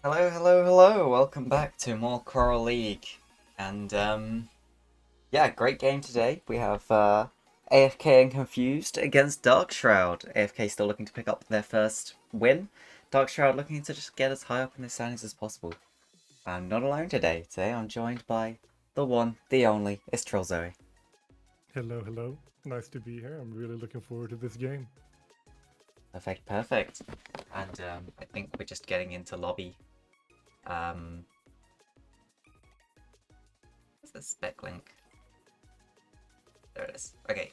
Hello, hello, hello! Welcome back to more CoraL League. And, yeah, great game today. We have AFK and Confused against Dark Shroud. AFK still looking to pick up their first win. Dark Shroud looking to just get as high up in the standings as possible. I'm not alone today. Today I'm joined by the one, the only, Istrel Zoe. Hello, hello. Nice to be here. I'm really looking forward to this game. Perfect, perfect. And I think we're just getting into lobby. What's the spec link? There it is. Okay.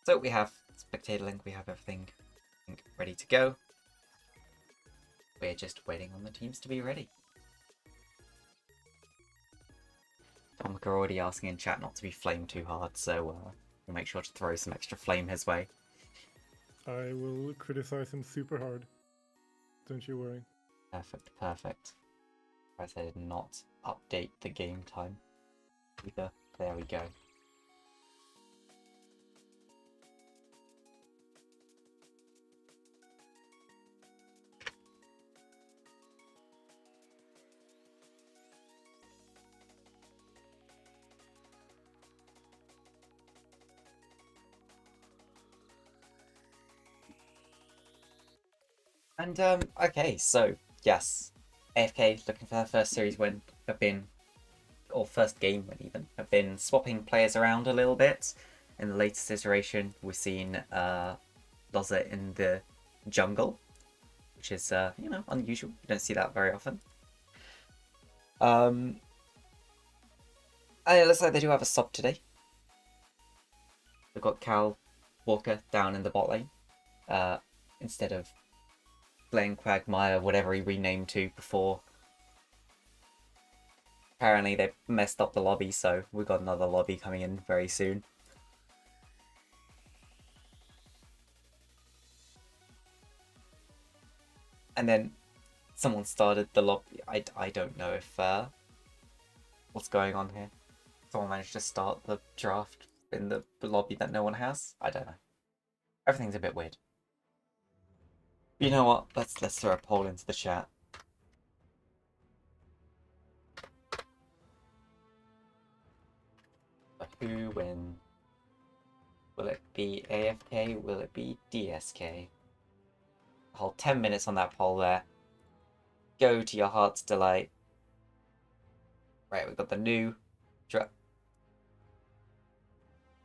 So we have spectator link, we have everything ready to go. We're just waiting on the teams to be ready. Tomica already asking in chat not to be flamed too hard, so we'll make sure to throw some extra flame his way. I will criticize him super hard. Don't you worry. Perfect, perfect. I did not update the game time either. There we go. And okay, so yes, AFK looking for their first series win. Or first game win even, have been swapping players around a little bit. In the latest iteration, we've seen Loza in the jungle, which is unusual. You don't see that very often. And it looks like they do have a sub today. They've got Cal Walker down in the bot lane instead of Glenn Quagmire, whatever he renamed to before. Apparently they messed up the lobby, so we've got another lobby coming in very soon. And then someone started the lobby. I don't know if what's going on here. Someone managed to start the draft in the lobby that no one has. I don't know. Everything's a bit weird. You know what? Let's throw a poll into the chat. But who wins? Will it be AFK? Will it be DSK? Hold 10 minutes on that poll there. Go to your heart's delight. Right, we've got the new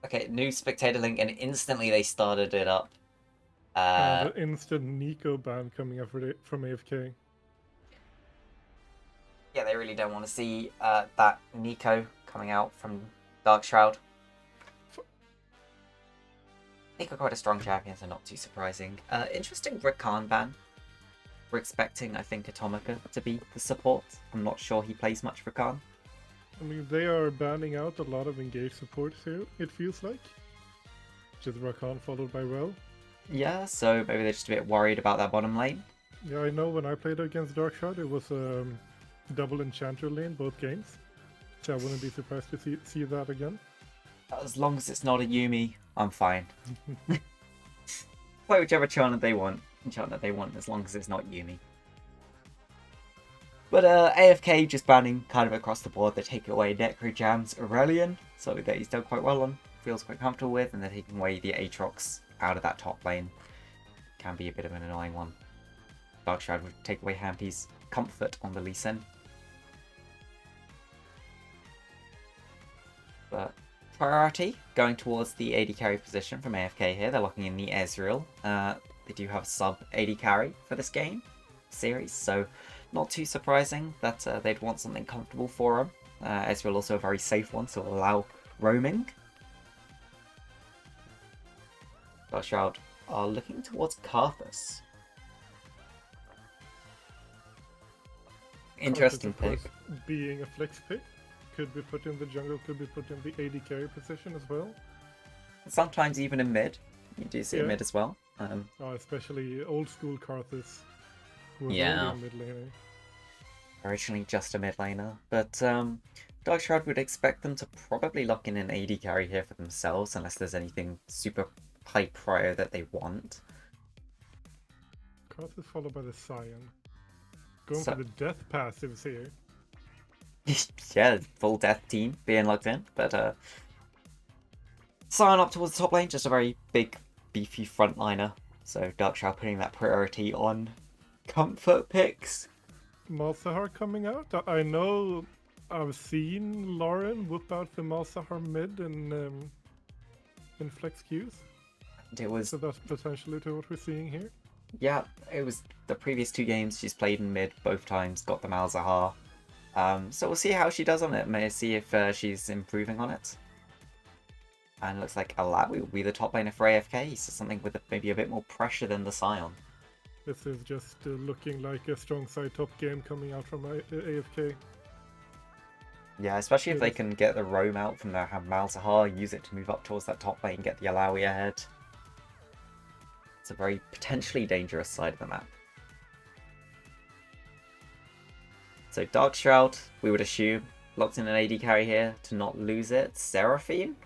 okay, new spectator link, and instantly they started it up. And an instant Nico ban coming up from AFK. Yeah, they really don't want to see that Nico coming out from Dark Shroud. Nico quite a strong champion, so not too surprising. Interesting Rakan ban. We're expecting, I think, Atomica to be the support. I'm not sure he plays much Rakan. I mean, they are banning out a lot of engaged supports here, it feels like. Which is Rakan followed by Well. Yeah, so maybe they're just a bit worried about that bottom lane. Yeah, I know when I played against Darkshard, it was double enchanter lane both games. So I wouldn't be surprised to see that again. As long as it's not a Yumi, I'm fine. Play whichever enchantment they want, as long as it's not Yumi. But AFK just banning kind of across the board. They're taking away Necrojam's Aurelion, so that he's done quite well on, feels quite comfortable with, and they're taking away the Aatrox out of that top lane. Can be a bit of an annoying one. Darkshroud would take away Hampy's comfort on the Lee Sin. But priority going towards the AD carry position from AFK here. They're locking in the Ezreal. They do have a sub AD carry for this game series, so not too surprising that they'd want something comfortable for him. Ezreal also a very safe one, so allow roaming. Dark Shroud are looking towards Karthus. Interesting Karthus, of pick. course, being a flex pick. Could be put in the jungle, could be put in the AD carry position as well. Sometimes even in mid. You do see it mid as well. Especially old school Karthus, who was Yeah. only a mid laner. Originally just a mid laner, but Dark Shroud would expect them to probably lock in an AD carry here for themselves, unless there's anything super high prio that they want. Karth is followed by the Scion. Going So for the death passives here. yeah, full death team being logged in, but Scion up towards the top lane, just a very big, beefy frontliner. So Darkshroud putting that priority on comfort picks. Malzahar coming out. I know I've seen Lauren whip out the Malzahar mid in flex queues. It was, So that's potentially to what we're seeing here. yeah, it was the previous 2 games she's played in mid both times, got the Malzahar. So we'll see how she does on it. May see if she's improving on it. And it looks like Alawi will be the top laner for AFK, so something with maybe a bit more pressure than the Scion. This is just looking like a strong side top game coming out from AFK. Yeah, especially if they Yes. can get the roam out from their Malzahar, use it to move up towards that top lane, get the Alawi ahead. It's a very potentially dangerous side of the map. So Darkshroud, we would assume, locked in an AD carry here to not lose it. Seraphine?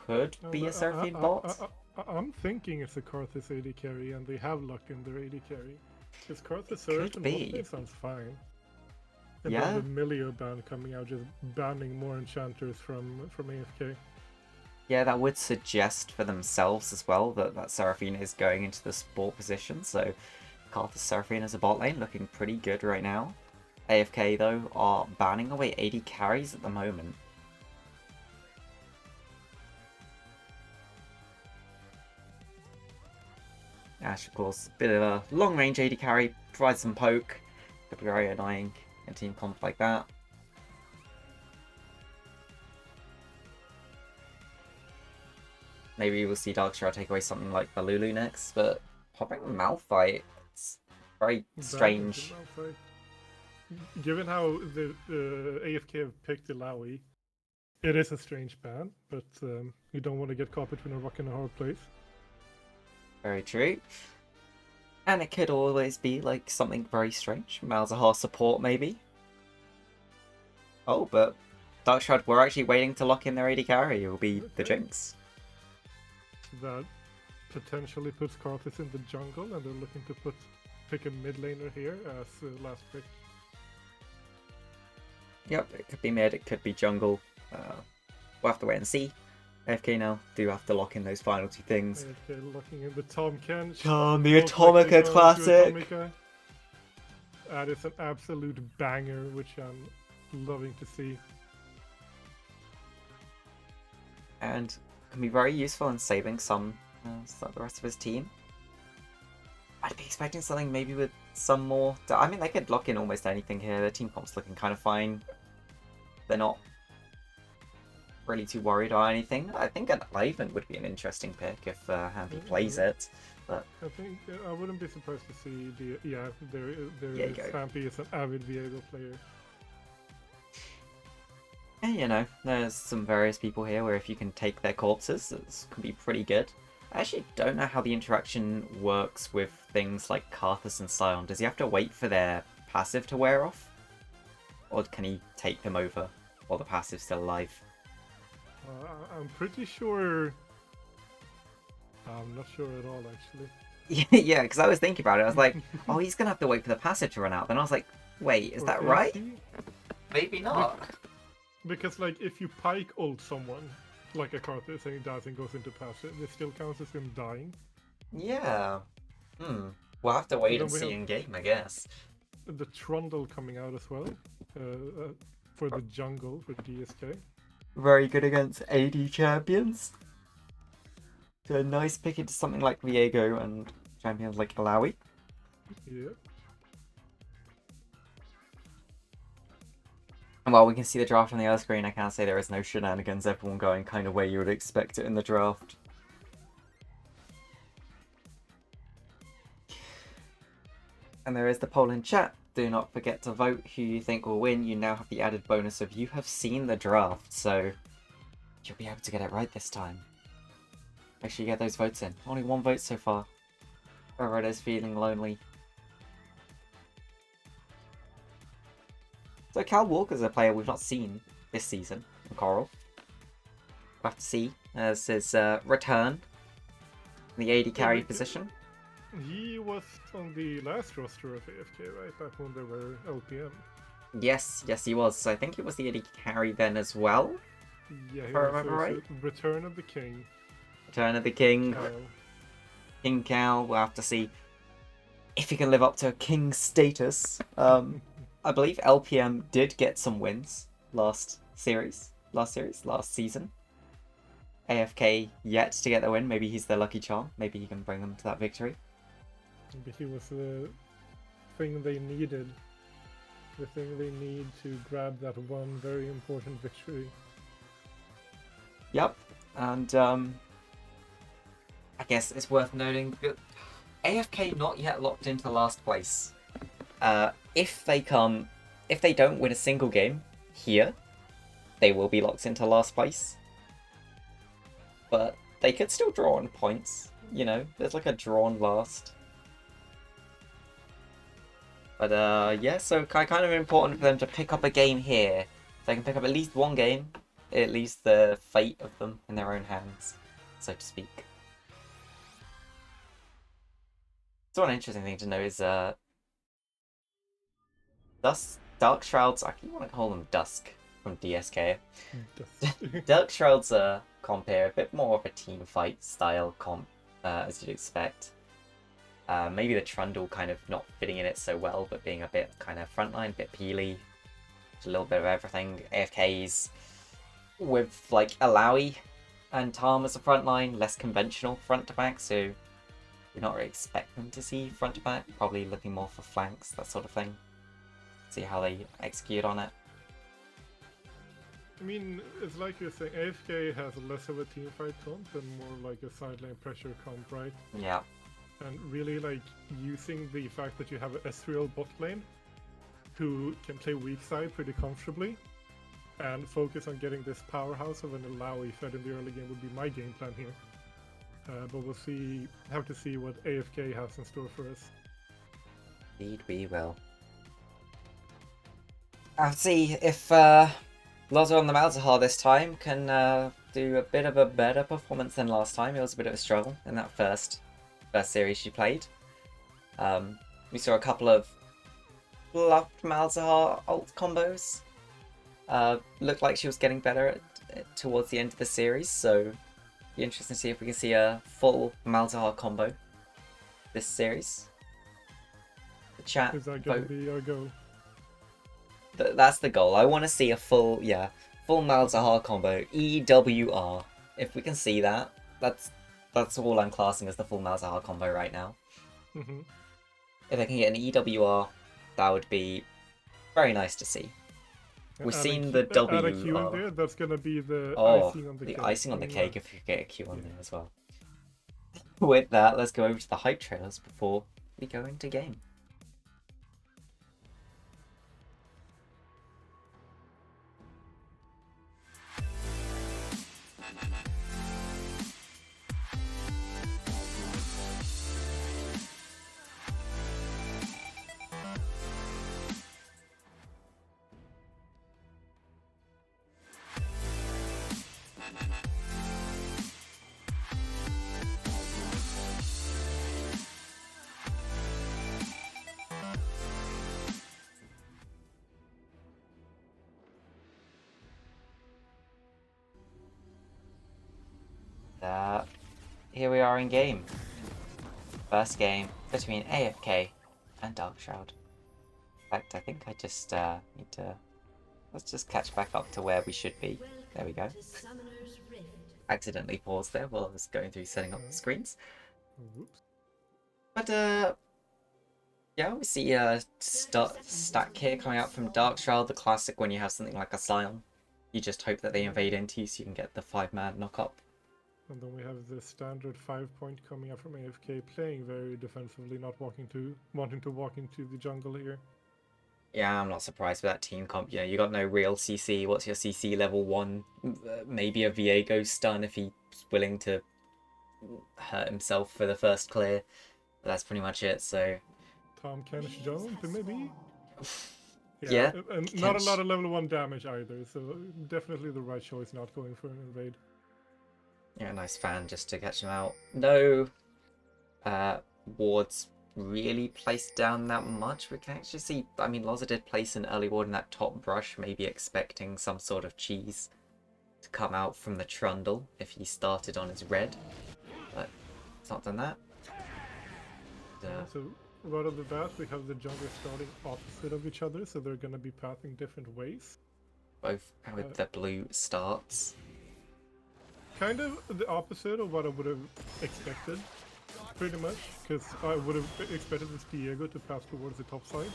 Could be a Seraphine bot. I'm thinking it's a Karthus AD carry, and they have luck in their AD carry. Because Karthus could Surge and be. Wolfbane sounds fine. And Yeah. then the Milio ban coming out, just banning more enchanters from AFK. Yeah, that would suggest for themselves as well that Seraphine is going into the support position. So Karthus Seraphine as a bot lane looking pretty good right now. AFK though are banning away 80 carries at the moment. Ash, of course, bit of a long-range AD carry, provides some poke. Could be very annoying in team comp like that. Maybe we'll see Darkshroud take away something like the Lulu next, but popping Malphite, it's very strange. Given how the AFK have picked Ilaoi, it is a strange ban, but you don't want to get caught between a rock and a hard place. Very true. And it could always be like something very strange. Malzahar support maybe. Oh, but Darkshroud were actually waiting to lock in their AD carry. It will be the Jinx. That potentially puts Karthus in the jungle, and they're looking to pick a mid laner here as last pick. Yep, it could be mid, it could be jungle. We'll have to wait and see. AFK now do have to lock in those final 2 things. AFK locking in the Tom Ken. The Atomica classic! Atomica. That is an absolute banger, which I'm loving to see. And can be very useful in saving some the rest of his team. I'd be expecting something maybe with some more... I mean, they could lock in almost anything here. Their team comp's looking kind of fine. They're not really too worried or anything. I think an Ivan would be an interesting pick if Hampy plays it. But I think I wouldn't be surprised to see there is Viego. Hampy is an avid Viego player. yeah, you know, there's some various people here where if you can take their corpses, it can be pretty good. I actually don't know how the interaction works with things like Karthus and Scion. Does he have to wait for their passive to wear off? Or can he take them over while the passive's still alive? I'm pretty sure. I'm not sure at all, actually. Yeah, because I was thinking about it. I was like, oh, he's going to have to wait for the passive to run out. Then I was like, wait, is that right? Maybe not. Because, like, if you pike ult someone, like a Karthus, and he dies and goes into passive, it still counts as him dying. Yeah. We'll have to wait and we see have- in game, I guess. The Trundle coming out as well for the jungle for DSK. Very good against AD champions. So a nice pick into something like Viego and champions like Alawi. Yeah. And while we can see the draft on the other screen, I can't say there is no shenanigans, everyone going kind of where you would expect it in the draft. And there is the poll in chat. Do not forget to vote who you think will win. You now have the added bonus of you have seen the draft, so you'll be able to get it right this time. Make sure you get those votes in. Only 1 vote so far. Whoever it is feeling lonely. So Cal Walker's a player we've not seen this season in CoraL. We'll have to see as his return in the AD carry position. He was on the last roster of AFK, right? Back when they were LPM. Yes, yes, he was. So I think it was the AD carry then as well, Yeah, if he I was. remember right. Return of the King. Return of the King. Cal. King Cal. We'll have to see if he can live up to King status. I believe LPM did get some wins last season. AFK yet to get the win. Maybe he's their lucky charm. Maybe he can bring them to that victory. Maybe he was the thing they needed. The thing they need to grab that one very important victory. Yep, and I guess it's worth noting that AFK not yet locked into last place. If they don't win a single game here, they will be locked into last place. But they could still draw on points. You know, there's like a drawn last. But yeah, so kind of important for them to pick up a game here. If they can pick up at least one game, it leaves the fate of them in their own hands, so to speak. So one interesting thing to know is Dark Shrouds, I keep want to call them Dusk from DSK. Dark Shrouds comp here, a bit more of a team fight style comp, as you'd expect. Maybe the Trundle kind of not fitting in it so well, but being a bit kind of frontline, a bit peely, a little bit of everything. AFKs with like Alawi and Tarm as a frontline, less conventional front to back, so you're not really expecting to see front to back, probably looking more for flanks, that sort of thing. See how they execute on it. I mean, it's like you're saying, AFK has less of a teamfight comp and more like a sideline pressure comp, right? Yeah. And really like using the fact that you have an Ezreal bot lane who can play weak side pretty comfortably and focus on getting this powerhouse of an Alawi fed in the early game would be my game plan here. But we'll have to see what AFK has in store for us. Indeed we will. I'll see if Lotto on the Malzahar this time can do a bit of a better performance than last time. It was a bit of a struggle in that first series she played. We saw a couple of fluffed Malzahar ult combos. Looked like she was getting better towards the end of the series, so be interesting to see if we can see a full Malzahar combo this series. The chat Is that going to be our goal? That's the goal. I want to see a full Malzahar combo, EWR. If we can see that, that's all I'm classing as the full Malzahar combo right now. Mm-hmm. If I can get an EWR, that would be very nice to see. We've seen the W. Add a Q in there. That's gonna be the icing on the cake. Icing on the cake if you get a Q on there as well. With that, let's go over to the hype trailers before we go into game. Here we are in game. First game between AFK and Dark Shroud. In fact, I think I just need to... Let's just catch back up to where we should be. There we go. Accidentally paused there while I was going through setting up the screens. Oops. But yeah, we see a stack here coming out from Dark Shroud, the classic when you have something like a Scion. You just hope that they invade into you so you can get the 5-man knock-up. And then we have the standard 5-point coming up from AFK, playing very defensively, not wanting to walk into the jungle here. Yeah, I'm not surprised with that team comp. You know, you got no real CC. What's your CC level 1? Maybe a Viego stun if he's willing to hurt himself for the first clear. But that's pretty much it, so... Tom Kench jump, maybe? Yeah, and not a lot of level 1 damage either, so definitely the right choice not going for an invade. Yeah, nice fan just to catch him out. No wards really placed down that much. We can actually see, I mean, Loza did place an early ward in that top brush, maybe expecting some sort of cheese to come out from the Trundle if he started on his red, but it's not done that. So right off the bat, we have the junglers starting opposite of each other, so they're going to be pathing different ways. Both with the blue starts. Kind of the opposite of what I would have expected, pretty much, because I would have expected this Diego to pass towards the top side.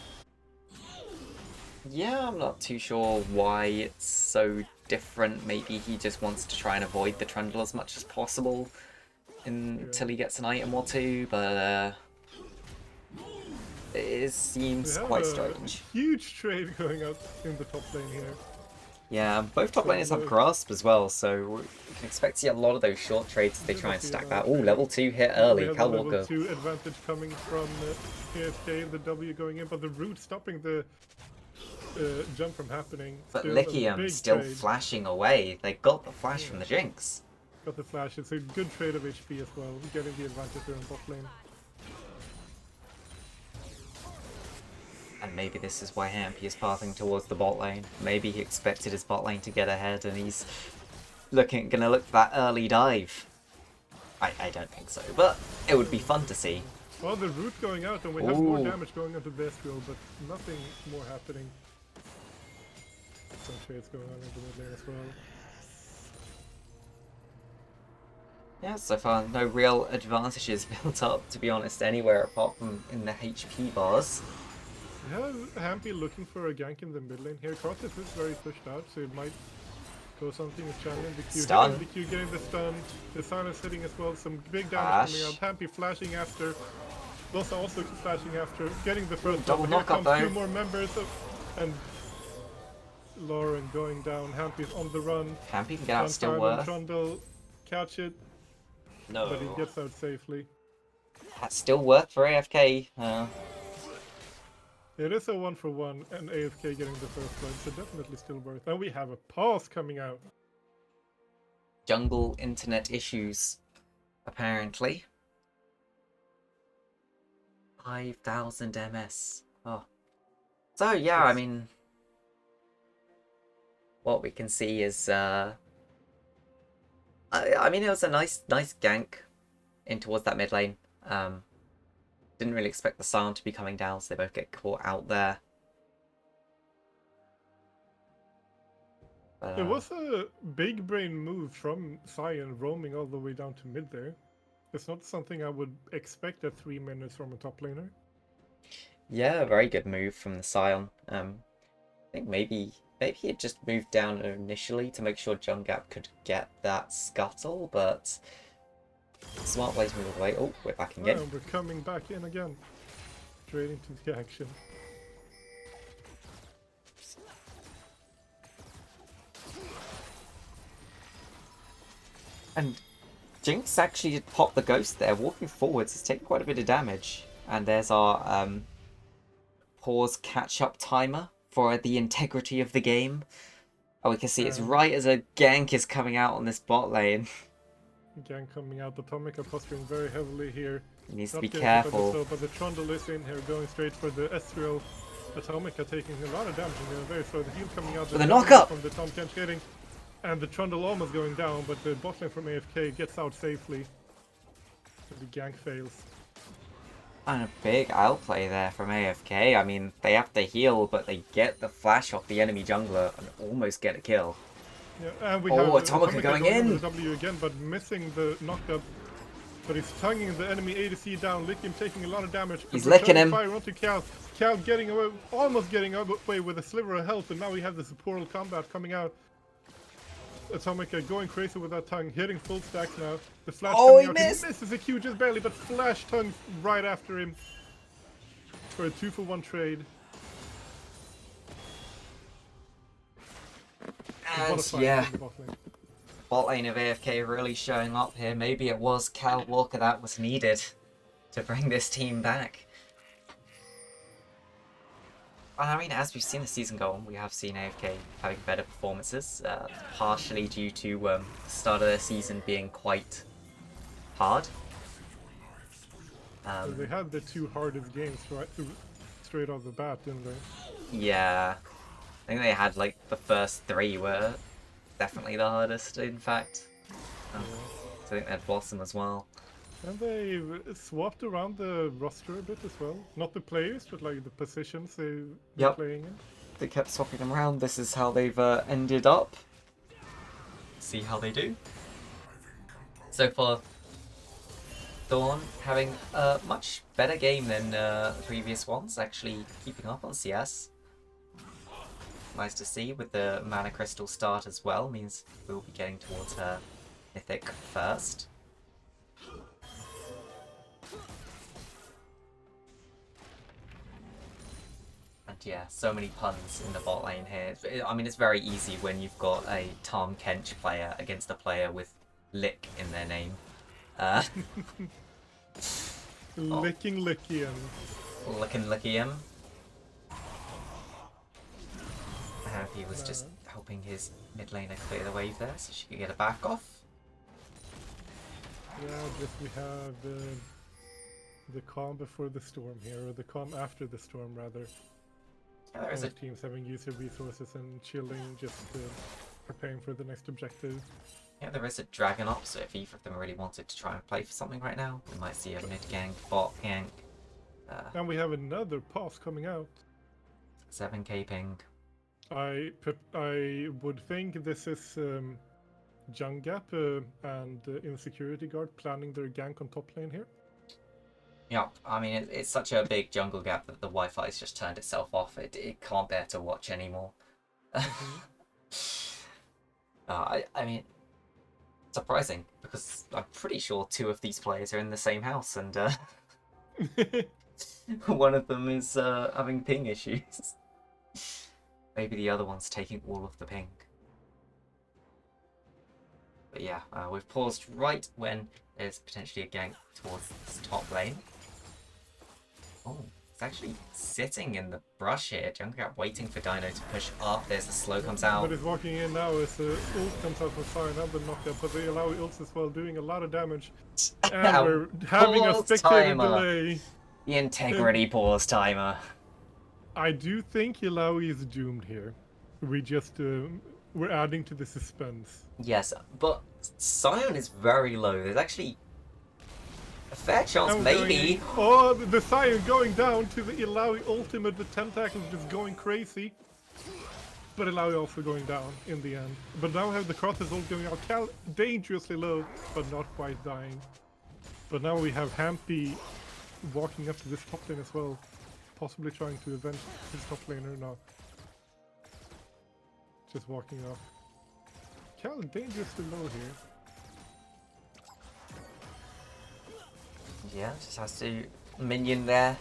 Yeah, I'm not too sure why it's so different. Maybe he just wants to try and avoid the Trundle as much as possible until he gets an item or two, but it seems quite strange. Huge trade going out in the top lane here. Yeah, both top laners have grasp as well, so we can expect to see a lot of those short trades as they try and stack that. Oh, level 2 hit early, CoraL Walker. Level 2 advantage coming from AFK, the W going in, but the root stopping the jump from happening. But Lycium still flashing away. They got the flash from the Jinx. Got the flash. It's a good trade of HP as well, getting the advantage there in bot lane. And maybe this is why Hampy is pathing towards the bot lane. Maybe he expected his bot lane to get ahead and he's gonna look for that early dive. I don't think so, but it would be fun to see. Well, the root going out and we have more damage going onto Bestro, but nothing more happening. Some trades going on in the mid lane as well. Yeah, so far no real advantages built up, to be honest, anywhere apart from in the HP bars. We have Hampy looking for a gank in the mid lane here. Cross is very pushed out, so it might go something with channeling the Q. Stun. The Q getting the stun. The silence hitting as well. Some big damage coming out. Hampy flashing after. Losa also flashing after. Getting the first double knockup though. 2 more members and Lauren going down. Hampy's on the run. Hampy can get out still worth. Trundle, catch it. No. But he gets out safely. That's still worth for AFK. It is a 1-for-1 and AFK getting the first blood, so definitely still worth. And we have a pause coming out. Jungle internet issues, apparently. 5,000 MS. Oh. So yeah, I mean, what we can see is, I mean, it was a nice gank in towards that mid lane. Didn't really expect the Sion to be coming down, so they both get caught out there. But, it was a big brain move from Sion roaming all the way down to mid there. It's not something I would expect at 3 minutes from a top laner. Yeah, a very good move from the Sion. I think maybe he had just moved down initially to make sure Jungap could get that scuttle, but smart place move away. Oh, we're back in again. We're coming back in again. Straight into the action. And Jinx actually did pop the ghost there. Walking forwards, it's taken quite a bit of damage. And there's our pause catch-up timer for the integrity of the game. Oh, we can see it's right as a gank is coming out on this bot lane. Gang coming out, Atomica posturing very heavily here. He needs to be careful. But the Trundle is in here, going straight for the Ezreal. Atomica taking a lot of damage and they're very slow. The heal coming out. With a knock-up! From the Tom Kench hitting. And the Trundle almost going down, but the bot lane from AFK gets out safely. And the gank fails. And a big outplay there from AFK. I mean, they have to heal, but they get the flash off the enemy jungler and almost get a kill. Yeah, and we have Atomica going in! The W again, but missing the knock-up. But he's tonguing the enemy ADC down. Lycium taking a lot of damage. He's licking him. Fire onto Cal. Cal getting away, almost getting away with a sliver of health, and now we have this CoraL combat coming out. Atomica going crazy with that tongue, hitting full stacks now. The flash coming out. He misses a Q just barely, but flash tongue right after him for a 2-for-1 trade. And yeah, bot lane of AFK really showing up here. Maybe it was CoraL Walker that was needed to bring this team back. I mean, as we've seen the season go on, we have seen AFK having better performances, partially due to the start of their season being quite hard. They had the two hardest games straight off the bat, didn't they? Yeah, I think they had like the first three were definitely the hardest, in fact. Yeah. So I think they had Blossom as well. And they've swapped around the roster a bit as well. Not the players, but like the positions they've been Yep, playing in. they kept swapping them around. This is how they've ended up. See how they do. So far, Dawn having a much better game than the previous ones, actually keeping up on CS. Nice to see with the Mana Crystal start as well, means we'll be getting towards her Mythic first. And yeah, so many puns in the bot lane here. I mean, it's very easy when you've got a Tom Kench player against a player with Lick in their name. Licking Lickian. Licky him. He was just helping his mid laner clear the wave there so she could get a back off. Yeah, just we have the calm before the storm here, or the calm after the storm rather. Yeah, there is a... teams having user resources and chilling, just preparing for the next objective. Yeah, there is a dragon up, so if either of them really wanted to try and play for something right now, we might see a mid gank, bot gank. And we have another pass coming out. 7k ping. I would think this is Jungap and Insecurity Guard planning their gank on top lane here. Yeah, I mean, it's such a big jungle gap that the Wi-Fi's just turned itself off. It can't bear to watch anymore. I mean, surprising, because I'm pretty sure two of these players are in the same house, and one of them is having ping issues. Maybe the other one's taking all of the ping. But yeah, we've paused right when there's potentially a gank towards this top lane. Oh, it's actually sitting in the brush here. Jungle waiting for Dino to push up. There's the slow comes out. But it's walking in now as the ult comes out from far, another knockup, but they allow ults as well, doing a lot of damage. And we're having a spectator delay. The integrity pause timer. I do think Ilaoi is doomed here. We just we're adding to the suspense. Yes, but Sion is very low. There's actually a fair chance, maybe. Oh, the Sion going down to the Ilaoi ultimate. The tentacles just going crazy. But Ilaoi also going down in the end. But now we have the Crosses ult going out. Cal dangerously low, but not quite dying. But now we have Hampy walking up to this top lane as well. Possibly trying to avenge his top laner now. Just walking off. Cal dangerously low here. Yeah, just has to minion there,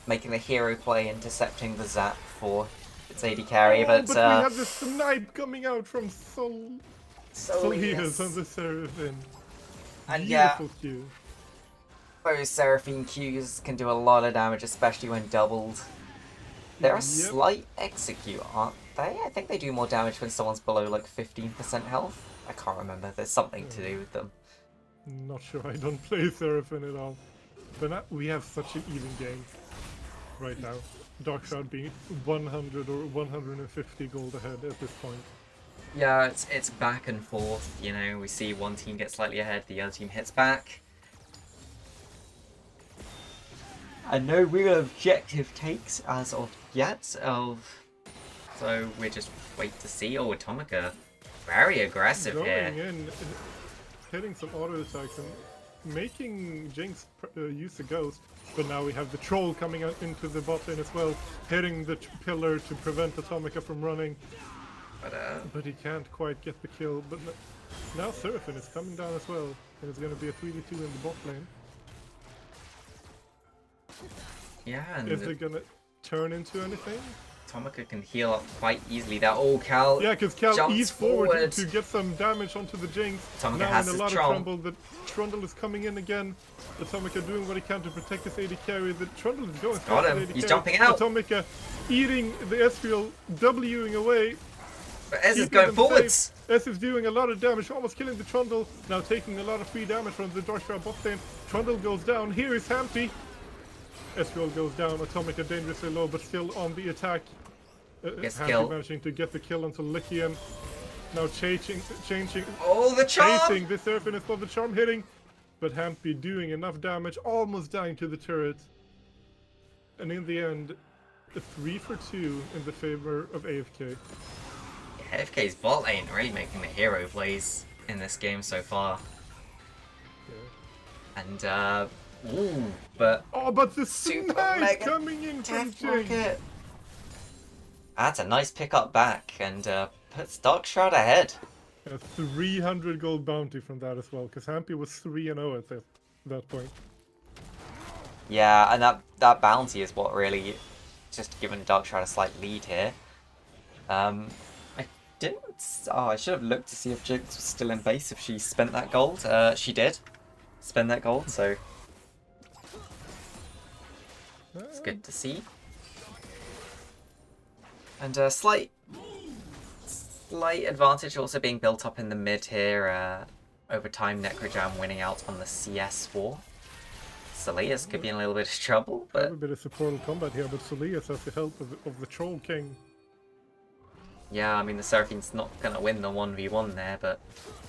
making the hero play, intercepting the zap for its AD carry. But we have the snipe coming out from Solius on the Seraphine. And beautiful Q. Those Seraphine Qs can do a lot of damage, especially when doubled. They're a slight execute, aren't they? I think they do more damage when someone's below like 15% health. I can't remember. There's something to do with them. Not sure. I don't play Seraphine at all. But now we have such an even game right now. Darkshroud being 100 or 150 gold ahead at this point. Yeah, it's back and forth. You know, we see one team get slightly ahead, the other team hits back. And no real objective takes as of yet. So we just wait to see. Oh, Atomica, very aggressive here. Going in, hitting some auto attacks and making Jinx use the ghost. But now we have the troll coming out into the bot lane as well, hitting the pillar to prevent Atomica from running. But he can't quite get the kill. But now Seraphine is coming down as well, and it's going to be a 3v2 in the bot lane. Yeah, and is it gonna turn into anything? Atomica can heal up quite easily. That Cal. Yeah, because Cal eased forward to get some damage onto the Jinx. Atomica now has in a his lot Trundle. of trouble. The Trundle is coming in again. Atomica doing what he can to protect his AD carry. The Trundle is going Got him. He's jumping out. Atomica eating the Ezreal, Wing away. But Ez is going forwards. Ez is doing a lot of damage, almost killing the Trundle. Now taking a lot of free damage from the Darkshroud bot lane. Trundle goes down. Here is Hampy. Ezreal goes down, Atomica dangerously low, but still on the attack. Gets Happy killed. managing to get the kill onto Lycian. Now changing, Oh, the charm! chasing the Seraphine as well, the charm hitting, but Hampy doing enough damage, almost dying to the turret. And in the end, a 3 for 2 in the favor of AFK. AFK's bot lane really making the hero plays in this game so far. Yeah. And, ooh, but Oh, but the super smash mega coming in from death Jinx! market. That's a nice pickup back, and puts Darkshroud ahead. A 300 gold bounty from that as well, because Hampy was 3-0 at that point. Yeah, and that bounty is what really just given Darkshroud a slight lead here. I didn't. Oh, I should have looked to see if Jinx was still in base if she spent that gold. She did spend that gold, so it's good to see. And a slight advantage also being built up in the mid here. Over time, Necrojam winning out on the CS war. Solius could be in a little bit of trouble, but a bit of supportal combat here, but Solius has the help of the Troll King. yeah, I mean the Seraphine's not gonna win the 1v1 there, but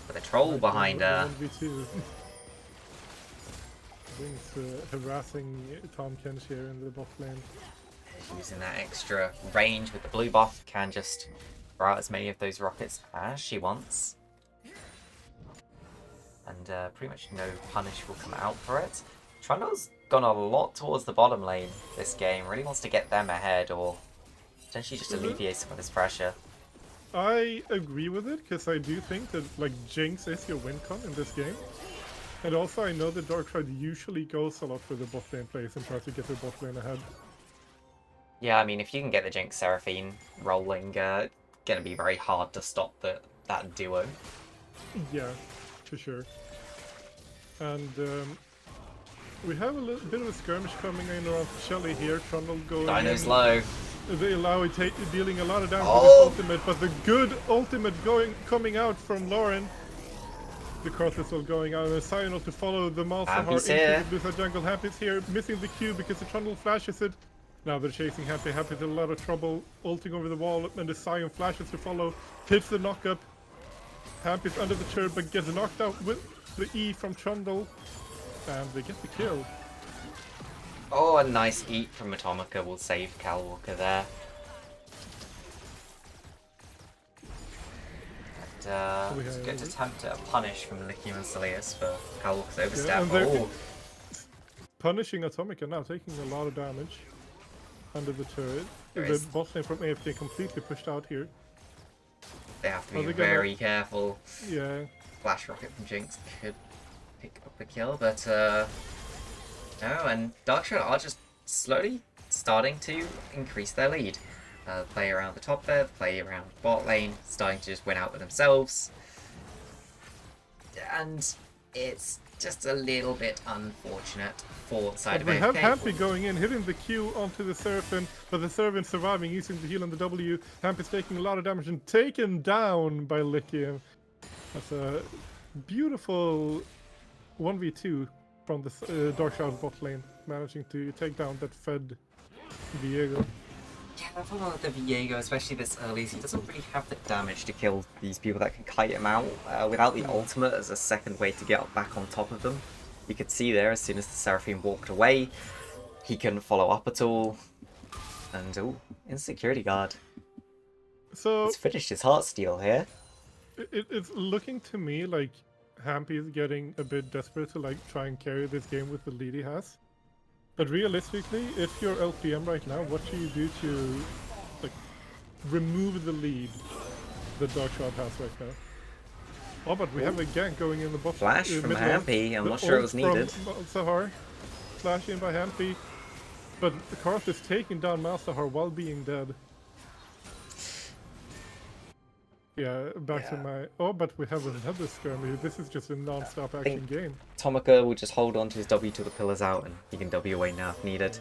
with a troll behind her. 1v2. Jinx harassing Tom Kench here in the bot lane. Using that extra range with the blue buff, can just throw out as many of those rockets as she wants. And pretty much no punish will come out for it. Trundle's gone a lot towards the bottom lane this game, really wants to get them ahead or potentially just alleviate some of this pressure. I agree with it, because I do think that like Jinx is your win con in this game. And also I know that Darkseid usually goes a lot for the bot lane plays and tries to get the bot lane ahead. Yeah, I mean, if you can get the Jinx Seraphine rolling, gonna be very hard to stop that duo. Yeah, for sure. And we have a little bit of a skirmish coming in around Shelly here. Trundle going Dino's in. low. They allow it dealing a lot of damage Oh! with his ultimate, but the good ultimate coming out from Lauren. The cross is still going out, and Sional to follow the Malzahar Happy's into here. the blue side jungle. Happy's here, missing the Q because the Trundle flashes it. Now they're chasing Happy. Happy's in a lot of trouble, ulting over the wall, and the Sion flashes to follow, hits the knock-up. Happy's under the turret, but gets knocked out with the E from Trundle, and they get the kill. Oh, a nice eat from Atomica will save Cal Walker there. And it's a good attempt at a punish from Lycian and Solius for Cal Walker's overstep. and they're Oh, punishing Atomica now, taking a lot of damage under the turret. There The is- bot lane from AFK completely pushed out here. they have to Are be they gonna- very careful. Yeah. Flash Rocket from Jinx could pick up the kill, but no, and Darkshroud are just slowly starting to increase their lead. Play around the top there, play around bot lane, starting to just win out with themselves. And it's just a little bit unfortunate for the side But we of have AFK. Hampy going in, hitting the Q onto the Seraphine, but the Seraphine surviving, using the heal on the W. Hampy's taking a lot of damage and taken down by Lycian. That's a beautiful 1v2 from the Darkshroud bot lane, managing to take down that fed Viego. Yeah, I feel like the Viego, especially this early, he doesn't really have the damage to kill these people that can kite him out without the ultimate as a second way to get back on top of them. You could see there, as soon as the Seraphine walked away, he couldn't follow up at all. And, ooh, insecurity guard. So He's finished his Heartsteel here. it's looking to me like Hampy is getting a bit desperate to like try and carry this game with the lead he has. But realistically, if you're LPM right now, what should you do to like remove the lead that Darkshroud has right now? Oh, but we have a gank going in the bot. Flash from mid lane. Hampy, I'm The not sure it ult was needed. From Malzahar, flash in by Hampy, but the Karth is taking down Malzahar while being dead. Yeah, back to my... Oh, but we have another skirmish. This is just a non-stop action game. Atomica will just hold on to his W till the pillar's out, and he can W away now if needed.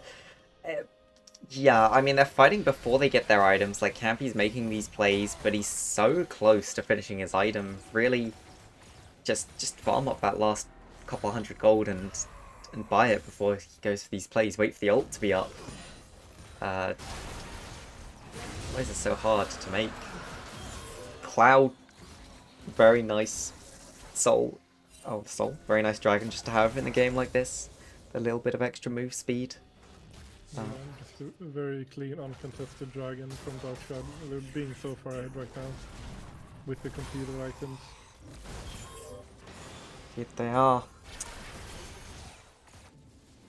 Yeah, I mean, they're fighting before they get their items. Like, Hampy's making these plays, but he's so close to finishing his item. Really, just farm up that last couple hundred gold and and buy it before he goes for these plays. Wait for the ult to be up. Why is it so hard to make? Cloud, very nice. Soul, oh Soul, very nice dragon just to have in a game like this. A little bit of extra move speed. Yeah, just a very clean, uncontested dragon from Darkshroud. They're being so far ahead right now with the completed items. Here they are.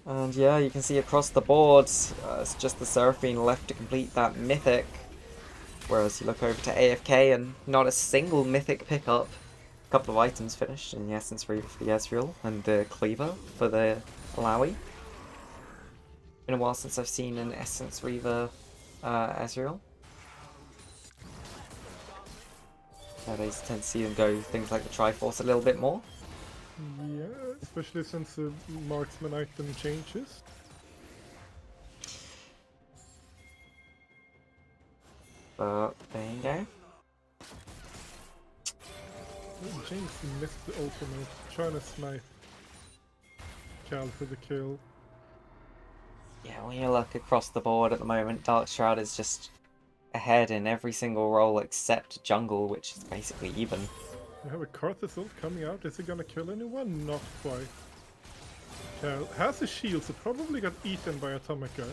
And yeah, you can see across the board, it's just the Seraphine left to complete that mythic. Whereas you look over to AFK and not a single mythic pickup. A couple of items finished in the Essence Reaver for the Ezreal and the Cleaver for the Alawi. Been a while since I've seen an Essence Reaver Ezreal. Nowadays I tend to see them go things like the Triforce a little bit more. Yeah, especially since the marksman item changes. But there you go. James missed the ultimate, trying to snipe Cal for the kill. Yeah, when you look across the board at the moment, Darkshroud is just ahead in every single role except jungle, which is basically even. We have a Karthus ult coming out. Is he gonna kill anyone? Not quite. Cal has a shield, so probably got eaten by Atomica.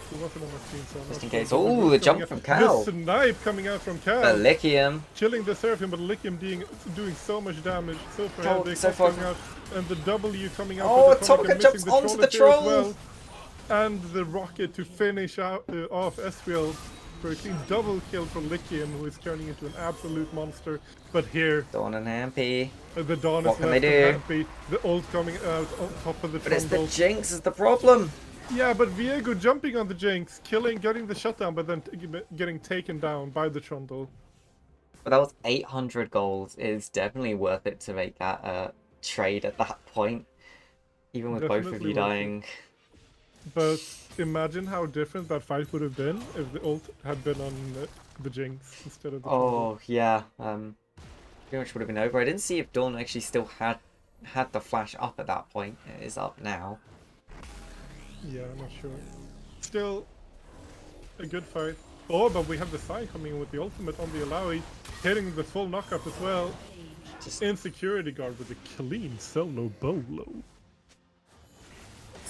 He wasn't on my screen, so I'm Just not in sure. case. Oh, the jump from Cal. The snipe coming out from Cal. The Lycium. Killing the Seraphim, but Lycium doing so much damage. So far, Oh, big so far. coming out, and the W coming out. Oh, with Atomica Atomica jumps missing onto the here as troll. well. And the rocket to finish out off Ezreal for a clean double kill from Lycium, who is turning into an absolute monster. But here, Dawn and Hampy. the Dawn What is can left they and do? happy. The ult coming out on top of the But it's the trundle. Jinx is the problem. Yeah, but Viego jumping on the Jinx, getting the shutdown, but then getting taken down by the trundle. But that was 800 gold. It's definitely worth it to make that trade at that point. Even with both of Definitely you worth it. dying. But imagine how different that fight would have been if the ult had been on the Jinx instead of the trundle. Oh, yeah. Pretty much would have been over. I didn't see if Dawn actually still had the flash up at that point. It is up now. Yeah, I'm not sure. Still, a good fight. Oh, but we have the Sai coming in with the ultimate on the Alawi, hitting the full knockup as well. Just Insecurity guard with a clean solo bolo.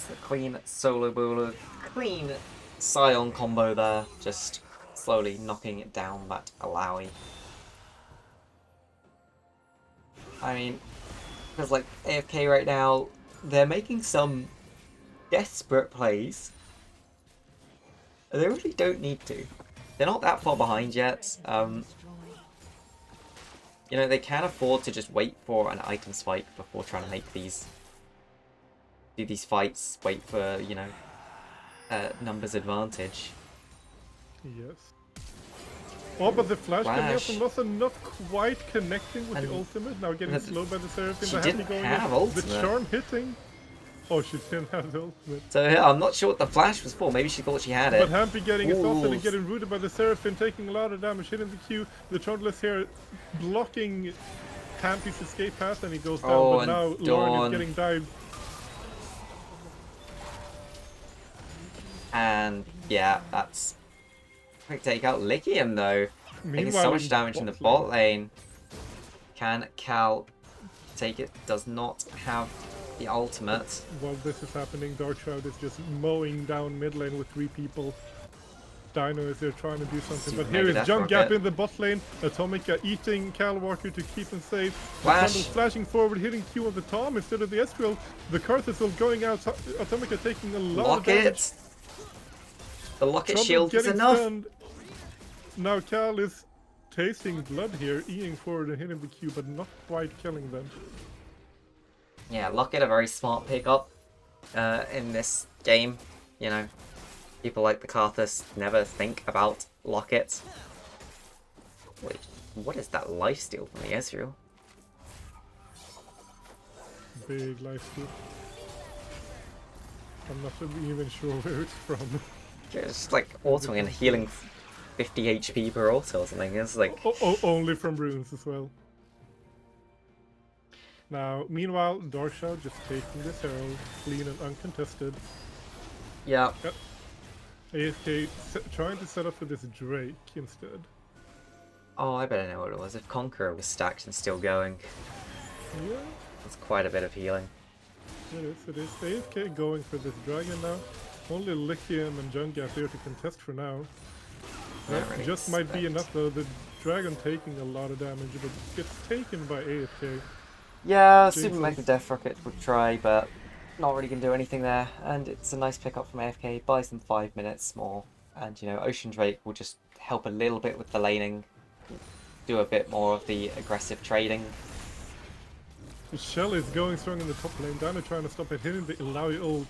it's the Queen Solo Bolo. Clean Scion combo there. Just slowly knocking it down that Alawi. I mean, because like AFK right now, they're making some desperate plays. They really don't need to. They're not that far behind yet. You know, they can afford to just wait for an item spike before trying to make these... do these fights, wait for, you know, numbers advantage. Yes. Oh, but the flash coming out Flash. from Lossa not quite connecting with And the ultimate. Now getting the- slowed by the Seraphim. she The didn't Happy going have in. The ultimate. charm hitting. Oh, she didn't have the ultimate. So yeah, I'm not sure what the flash was for. Maybe she thought she had But it. Hampy getting his off and Ooh. getting rooted by the Seraphim, taking a lot of damage, hitting the Q. The Trundle is here blocking Hampy's escape path and he goes down. Oh, But and now Dawn. Lauren is getting dived. And yeah, that's quick take out Lycium though. Taking so much damage in the bot lane. Can Cal take it? Does not have the ultimate. While this is happening, Darkshroud is just mowing down mid lane with 3 people. Dino is there trying to do something, Super but here mega is death Junk Gap rocket. in the bot lane. Atomica eating Cal Walker to keep him safe. Flash. The Trundle flashing forward, hitting Q on the Tom instead of the Ezreal. The Karthus will going out. Atomica taking a lot of damage. Locket. The Locket Trundle shield is getting enough. stunned. Now Cal is tasting blood here, eating forward and hitting the Q, but not quite killing them. Yeah, Locket a very smart pickup in this game. You know, people like the Karthus never think about Locket. Wait, what is that lifesteal from the Ezreal? Big life steal. I'm not even sure where it's from. Yeah, just like autoing and healing 50 HP per auto or something. It's like, Only from runes as well. Now, meanwhile, Darkshroud just taking this arrow, clean and uncontested. Yeah. Yep. AFK trying to set up for this Drake instead. Oh, I better know what it was. If Conqueror was stacked and still going, Yeah, that's quite a bit of healing. it is. It is. AFK going for this dragon now. Only Lithium and Jungap there to contest for now. That Really just might be expect- enough though. The dragon taking a lot of damage, but gets taken by AFK. Yeah, Jinx Super Mega is- Death Rocket would try, but not really gonna do anything there. And it's a nice pickup from AFK. Buys them 5 minutes more, and you know Ocean Drake will just help a little bit with the laning, do a bit more of the aggressive trading. Shell is going strong in the top lane. Dino trying to stop it, hitting the Ilaoi ult.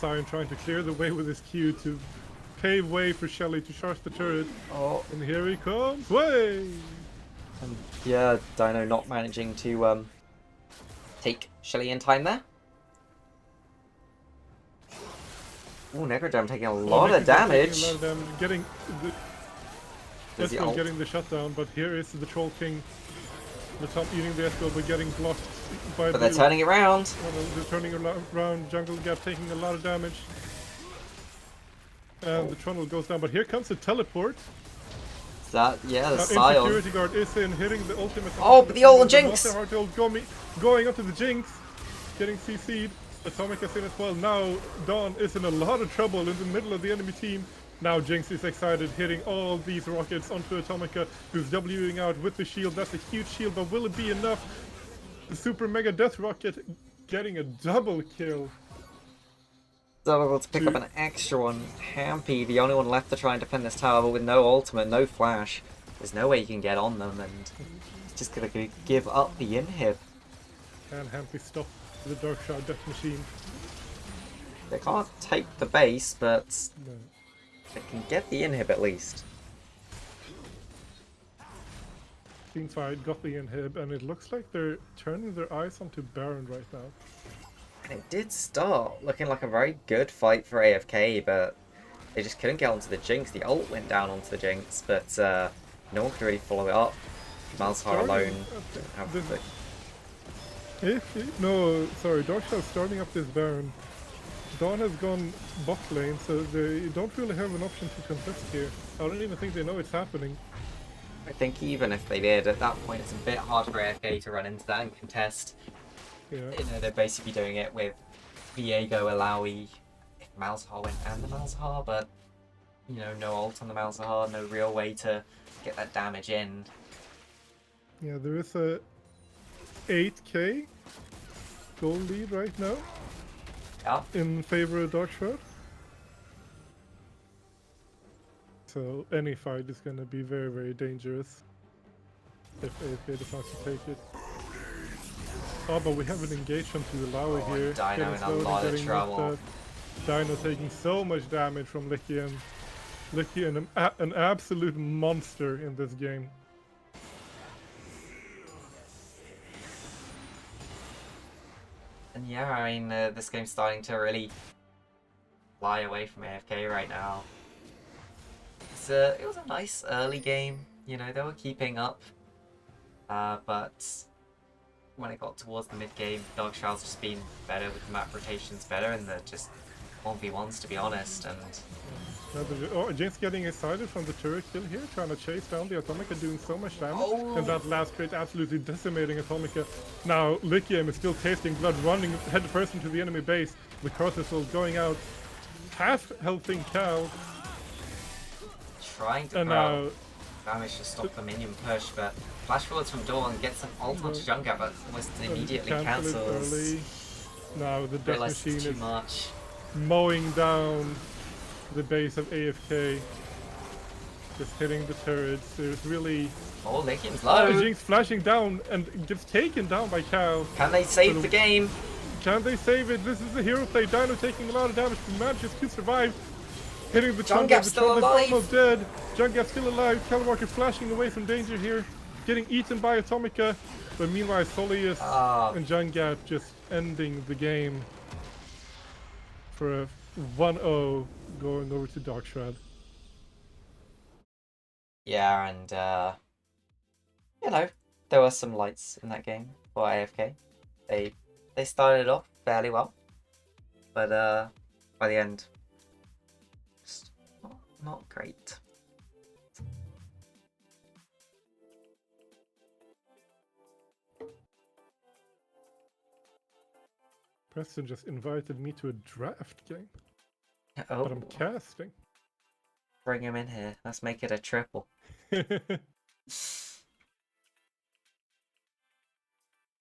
Sion trying to clear the way with his Q to pave way for Shelly to charge the turret. Oh, And here he comes. Way! and yeah, Dino not managing to take Shelly in time there. Oh, Necrodam taking a lot of damage. A lot of damage. Getting the There's the Esco ult. getting the shutdown, but here is the Troll King. The top eating the Esco, but getting blocked by But they're turning it around. They're turning around. Jungle Gap taking a lot of damage. And the Trundle goes down, but here comes the teleport. That, yeah, the Now, Scion. Insecurity Guard is in, hitting the ultimate. Oh, but the ult on Jinx! Monster Heart ult going up to the Jinx, getting CC'd. Atomic is in as well. Now Dawn is in a lot of trouble in the middle of the enemy team. Now Jinx is excited, hitting all these rockets onto Atomica, who's Wing out with the shield. That's a huge shield, but will it be enough? The Super Mega Death Rocket getting a double kill. So able to pick up an extra one. Hampy, the only one left to try and defend this tower, but with no ultimate, no flash. There's no way you can get on them, and he's just gonna give up the inhib. And Hampy stopped the Darkshroud Death Machine. They can't take the base, but No. they can get the inhib at least. Teamfight got the inhib, and it looks like they're turning their eyes onto Baron right now. And it did start looking like a very good fight for AFK, but they just couldn't get onto the Jinx. The ult went down onto the Jinx, but no one could really follow it up. Malzahar alone didn't have the... Darkshroud starting up this Baron. Dawn has gone bot lane, so they don't really have an option to contest here. I don't even think they know it's happening. I think even if they did, at that point it's a bit hard for AFK to run into that and contest. Yeah. You know, they're basically doing it with Viego, Alawi, if Malzahar went and the Malzahar, but you know, no ult on the Malzahar, no real way to get that damage in. Yeah, there is a 8k goal lead right now Yeah. in favor of Darkshroud. So any fight is going to be very, very dangerous if AFK decides to take it. Oh, but we have an engagement to allow it here. Dino Getting in a slowed and lot of getting trouble. knocked out. Dino taking so much damage from Lycian. Lycian, an absolute monster in this game. And yeah, I mean, this game's starting to really fly away from AFK right now. It was a nice early game, you know, they were keeping up. But when it got towards the mid-game, Darkshroud's just been better with the map rotations better, and they're just 1v1s to be honest, and... Jinx getting excited from the turret kill here, trying to chase down the Atomica, doing so much damage. Oh. And that last crit absolutely decimating Atomica. Now, Lycium is still tasting blood, running headfirst into the enemy base. The Cortisol going out. Half healthing Cal. Trying to And throw damage to stop the minion push, but flash forwards from Dawn gets an ult onto Jungap, but almost immediately cancel it cancels. early. Now the Death Realised Machine it's too is much. mowing down the base of AFK. Just hitting the turrets. There's really... Oh, Lycian's low. Jinx flashing down and gets taken down by Cal. Can they save the game? Can they save it? This is a hero play. Dino taking a lot of damage, but manages to survive. Hitting the Jungap. Jungap's The still Trundle is alive. almost dead. Jungap's still alive. Calwalker flashing away from danger here. Getting eaten by Atomica. But meanwhile, Solius and Jungap just ending the game for a 1-0 going over to Darkshroud. Yeah, and you know, there were some lights in that game for AFK. They started off fairly well, but by the end, just not great. Preston just invited me to a draft game that Oh, I'm casting. bring him in here. Let's make it a triple.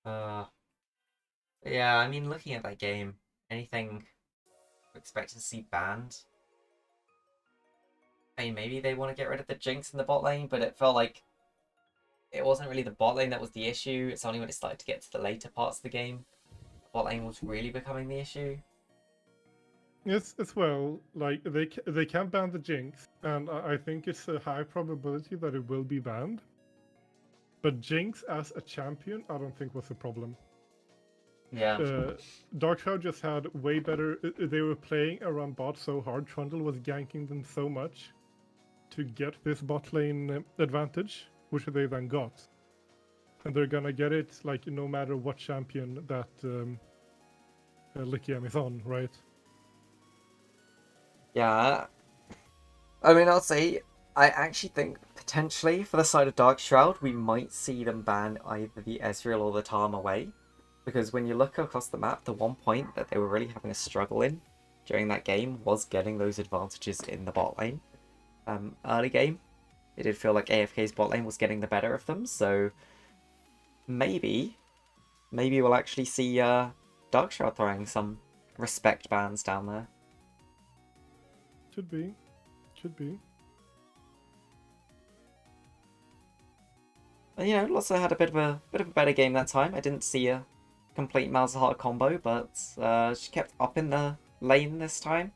Uh, yeah, I mean, looking at that game, anything you expect to see banned? I mean, maybe they want to get rid of the Jinx in the bot lane, but it felt like it wasn't really the bot lane that was the issue. It's only when it started to get to the later parts of the game, the bot lane was really becoming the issue. Yes, as well. Like they can ban the Jinx, and I think it's a high probability that it will be banned. But Jinx as a champion, I don't think was a problem. Yeah. Darkshroud just had way better. They were playing around bot so hard. Trundle was ganking them so much to get this bot lane advantage, which they then got. And they're gonna get it like no matter what champion that Lycium is on, right? Yeah. I mean, I'll say, I actually think potentially for the side of Dark Shroud, we might see them ban either the Ezreal or the Tahm away. Because when you look across the map, the one point that they were really having a struggle in during that game was getting those advantages in the bot lane. Early game, it did feel like AFK's bot lane was getting the better of them, so maybe we'll actually see Darkshroud throwing some respect bans down there. Should be. Should be. And, you know, Lossa had a bit of a better game that time. I didn't see a complete Malzahar combo, but she kept up in the lane this time.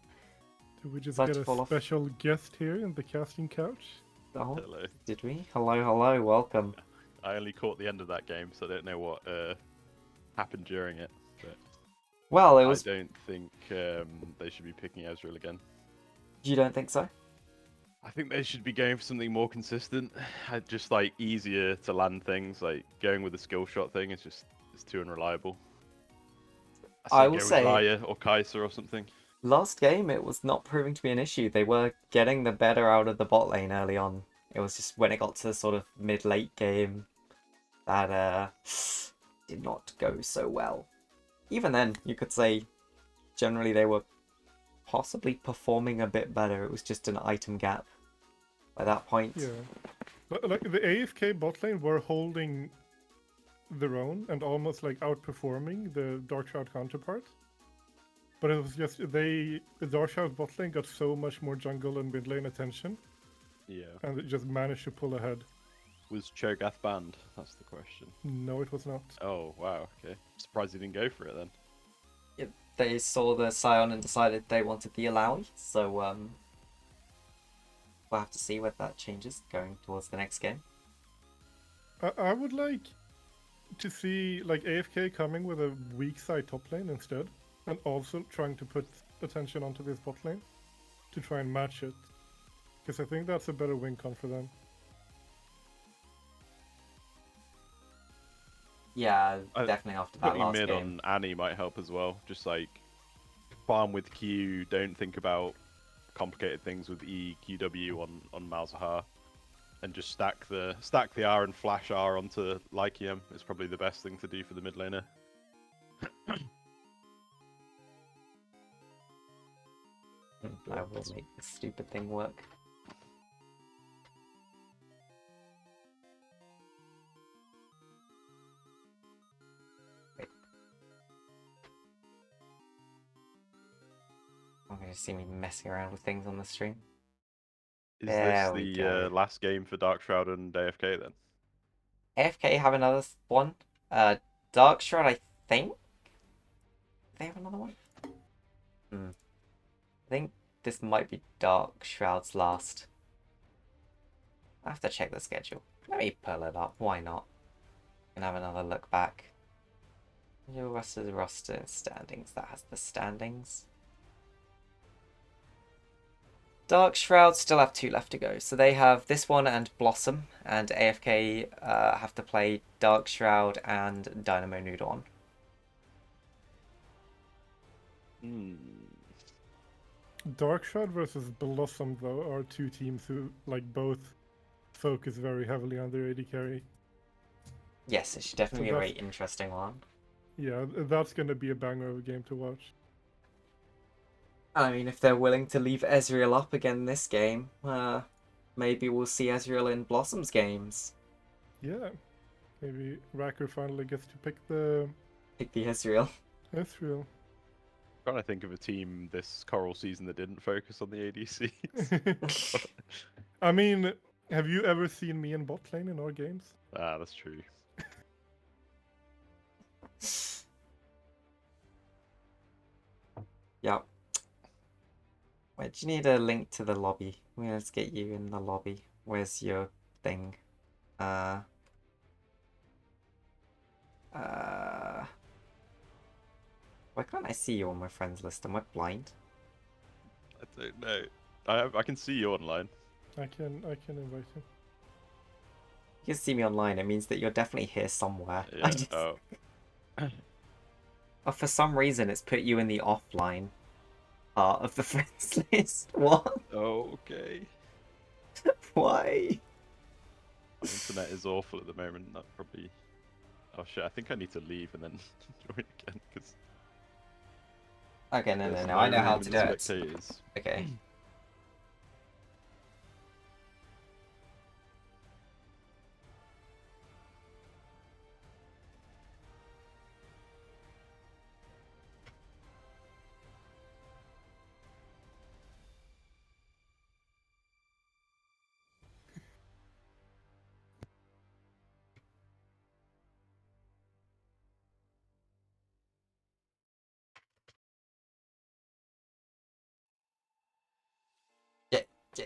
Did we just Decided get to fall a off. special guest here in the casting couch? Oh, Hello. did we? Hello, welcome. I only caught the end of that game, so I don't know what happened during it. But Well, it was. I don't think they should be picking Ezreal again. You don't think so? I think they should be going for something more consistent, just like easier to land things. Like going with the skill shot thing is just it's too unreliable. I say will go with say, Raya or Kai'Sa or something. last game it was not proving to be an issue. They were getting the better out of the bot lane early on. It was just when it got to the sort of mid-late game that did not go so well. Even then, you could say generally they were possibly performing a bit better. It was just an item gap by that point. Yeah. Like the AFK bot lane were holding their own and almost like outperforming the Darkshroud counterpart. But it was just the Darkshroud bot lane got so much more jungle and mid lane attention, Yeah. and it just managed to pull ahead. Was Cho'Gath banned? That's the question. No, it was not. Oh wow. Okay. Surprised he didn't go for it then. They saw the Scion and decided they wanted the Alawi, so we'll have to see whether that changes going towards the next game. I would like to see like AFK coming with a weak side top lane instead, and also trying to put attention onto this bot lane to try and match it, because I think that's a better win con for them. Yeah, definitely after that Putting last mid game. on Annie might help as well. Just like farm with Q, don't think about complicated things with E, QW on Malzahar, and just stack the R and flash R onto Lycium is probably the best thing to do for the mid laner. I will make this stupid thing work. I'm going to see me messing around with things on the stream. Is There we this go. the last game for Darkshroud and AFK then? AFK have another one. Dark Shroud, I think. They have another one? I think this might be Dark Shroud's last. I have to check the schedule. Let me pull it up. Why not? And have another look back. Your roster standings. That has the standings. Dark Shroud still have 2 left to go. So they have this one and Blossom, and AFK have to play Dark Shroud and Dynamo Nudon. Darkshard versus Blossom though are two teams who like both focus very heavily on their AD carry. Yes, it should definitely So be a very that's- interesting one. Yeah, that's gonna be a banger of a game to watch. I mean, if they're willing to leave Ezreal up again this game, maybe we'll see Ezreal in Blossom's games. Yeah, maybe Racker finally gets to pick the Pick the Ezreal. Ezreal. Trying to think of a team this CoraL season that didn't focus on the ADCs. I mean, have you ever seen me in bot lane in our games? Ah, that's true. Yep. Wait, do you need a link to the lobby? Let's get you in the lobby. Where's your thing? Uh... Why can't I see you on my friends list? Am I blind? I don't know. I can see you online. I can invite him. You can see me online, it means that you're definitely here somewhere. Yeah. Oh. Oh, for some reason it's put you in the offline part of the friends list. What? Okay. Why? My internet is awful at the moment. That probably. Oh shit! I think I need to leave and then join again because. Okay, no, I know how to do it. Spectators. Okay.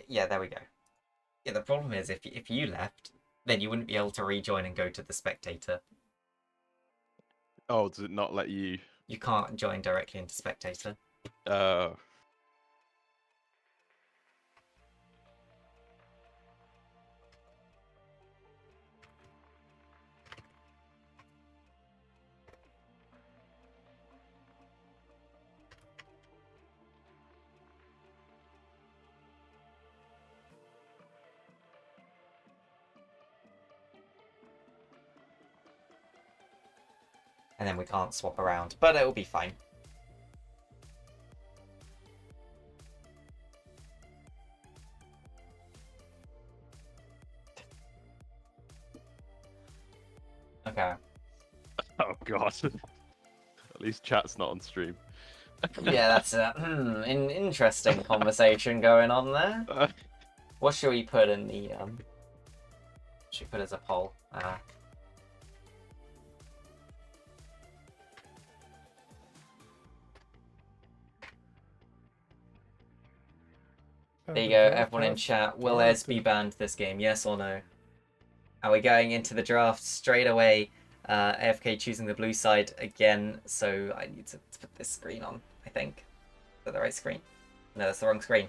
Yeah, there we go. Yeah, the problem is if you left, then you wouldn't be able to rejoin and go to the spectator. Oh, does it not let you? You can't join directly into spectator. Uh. And then we can't swap around, but it'll be fine. Okay. Oh god. At least chat's not on stream. Yeah, that's an interesting conversation going on there. What should we put in the should we put as a poll? There you go, everyone in chat. Will Ez be banned this game? Yes or no? Are we going into the draft straight away? AFK choosing the blue side again, so I need to put this screen on, I think. Is that the right screen? No, that's the wrong screen.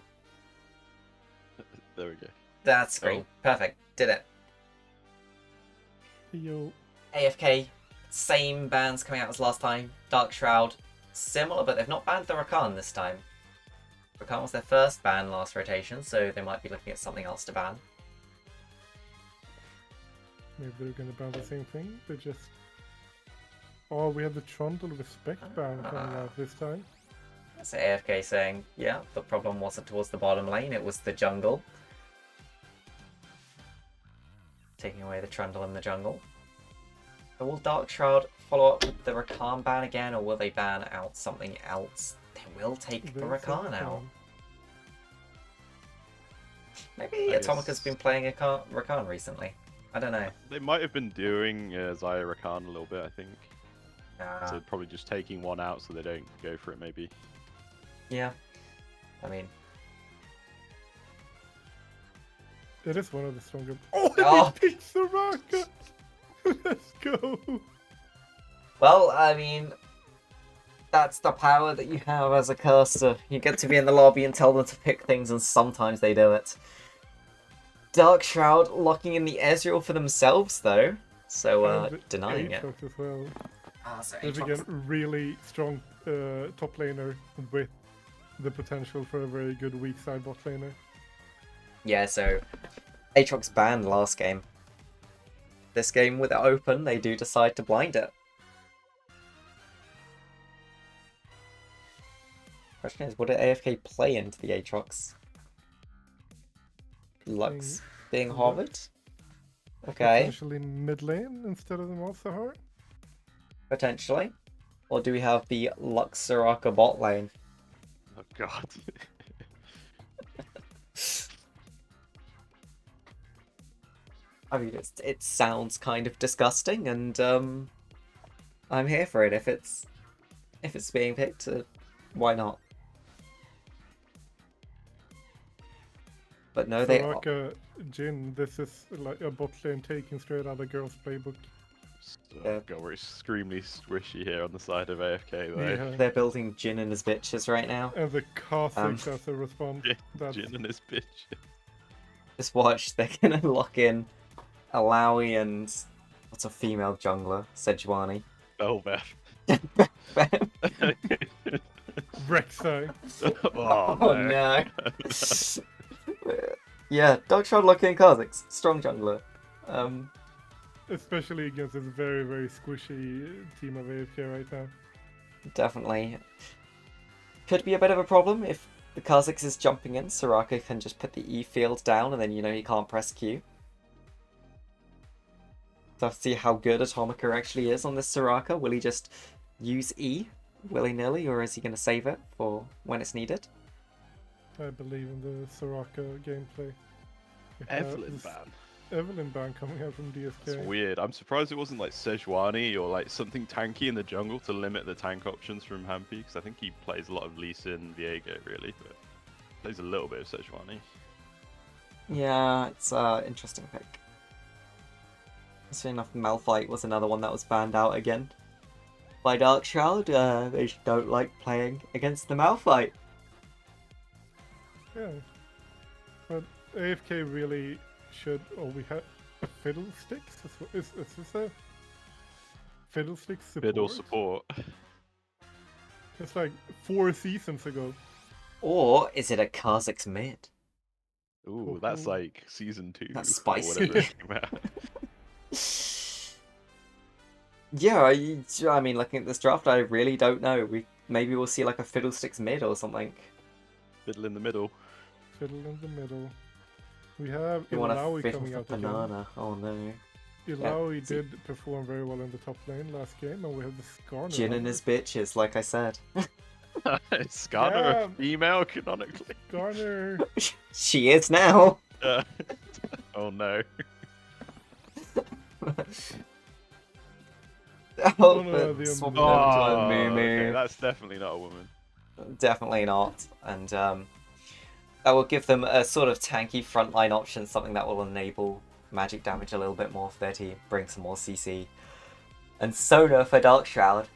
There we go. That screen. Oh. Perfect. Did it. Yo. AFK, same bans coming out as last time. Dark Shroud, similar, but they've not banned the Rakan this time. Rakan was their first ban last rotation, so they might be looking at something else to ban. Maybe they're gonna ban the same thing. They just. Oh, we have the Trundle Respect ban coming out this time. So AFK saying, yeah, the problem wasn't towards the bottom lane, it was the jungle. Taking away the Trundle in the jungle. So will Dark Shroud follow up with the Rakan ban again, or will they ban out something else? They will take the Rakan out. Maybe Atomica's been playing Rakan recently. I don't know. They might have been doing Zaya Rakan a little bit, I think. So probably just taking one out so they don't go for it, maybe. Yeah. I mean... It is one of the stronger... Oh, he picks the rocket! Let's go! Well, I mean... That's the power that you have as a caster. You get to be in the lobby and tell them to pick things, and sometimes they do it. Dark Shroud locking in the Ezreal for themselves, though. So, And denying it. Aatrox as well. So They've again really strong top laner with the potential for a very good weak side bot laner. Yeah, so Aatrox banned last game. This game, with it open, they do decide to blind it. Question is, would an AFK play into the Aatrox? Lux being Harvard? Okay, Potentially mid lane instead of the Malzahar. potentially. Or do we have the Lux Soraka bot lane? Oh god. I mean, it sounds kind of disgusting, and I'm here for it. If it's being picked, why not? But no, they are. Soraka, Jin, this is like a bot lane taken straight out of Girls' Playbook. Oh god, we're extremely squishy here on the side of AFK though. Yeah. They're building Jin and his bitches right now. And the Kha'Zix as a response. Jin and his bitch. Just watch, they're gonna lock in Alawi and what's a female jungler? Sejuani. Belbeth. Rek'Sai. Oh no. Yeah, Darkshroud locking in Kha'Zix. Strong jungler. Especially against this very, very squishy team of AFK right now. Definitely. Could be a bit of a problem if the Kha'Zix is jumping in. Soraka can just put the E field down and then, you know, he can't press Q. So have to see how good Atomica actually is on this Soraka. Will he just use E willy-nilly, or is he going to save it for when it's needed? I believe in the Soraka gameplay. Evelyn ban. Evelyn ban coming out from DSK. It's weird. I'm surprised it wasn't like Sejuani or like something tanky in the jungle to limit the tank options from Hampy, because I think he plays a lot of Lee Sin, Viego really, but plays a little bit of Sejuani. Yeah, it's an interesting pick. Soon enough, Malphite was another one that was banned out again by Darkshroud. They just don't like playing against the Malphite. Yeah. But AFK really should. Oh, we had a Fiddlesticks? Is this a Fiddlesticks support? Fiddle support. It's like 4 seasons ago. Or is it a Kha'Zix mid? Ooh, that's like season 2. That's or spicy. whatever it came out. Yeah, I mean, looking at this draft, I really don't know. Maybe we'll see like a Fiddlesticks mid or something. Fiddle in the middle. Fiddle in the middle. We have You want to Ilaoi fiddle coming for out again. banana? Oh no. Ilaoi see. did perform very well in the top lane last game, and we have the Skarner. Jin and his bitches, like I said. Skarner Yeah. a female canonically. Skarner. She is now. Oh no. Oh, no, but the swap Oh, over to a Oh, Moo okay, Moo. that's definitely not a woman. Definitely not. And that will give them a sort of tanky frontline option, something that will enable magic damage a little bit more for their team, bring some more CC. And Sona for Darkshroud.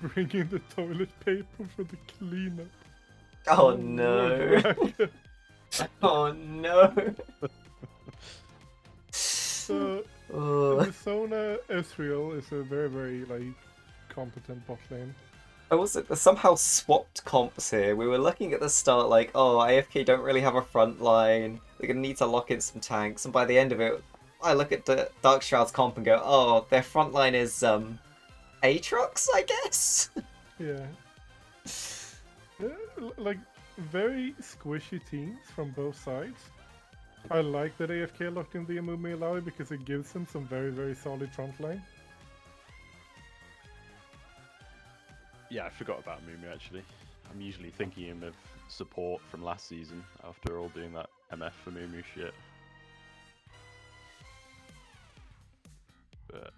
Bring in the toilet paper for the cleanup. Oh Lord no. Racket. Oh no. So, Ugh. Sona Ezreal is a very, very like competent bot lane. I was somehow swapped comps here. We were looking at the start like, oh, AFK don't really have a front line. They're gonna need to lock in some tanks. And by the end of it, I look at the Darkshroud's comp and go, oh, their front line is Aatrox, I guess. Yeah. Like very squishy teams from both sides. I like that AFK locked in the Amumi Alawi because it gives them some very, very solid front line. Yeah, I forgot about Mumu actually. I'm usually thinking him of support from last season after all doing that MF for Mumu shit. But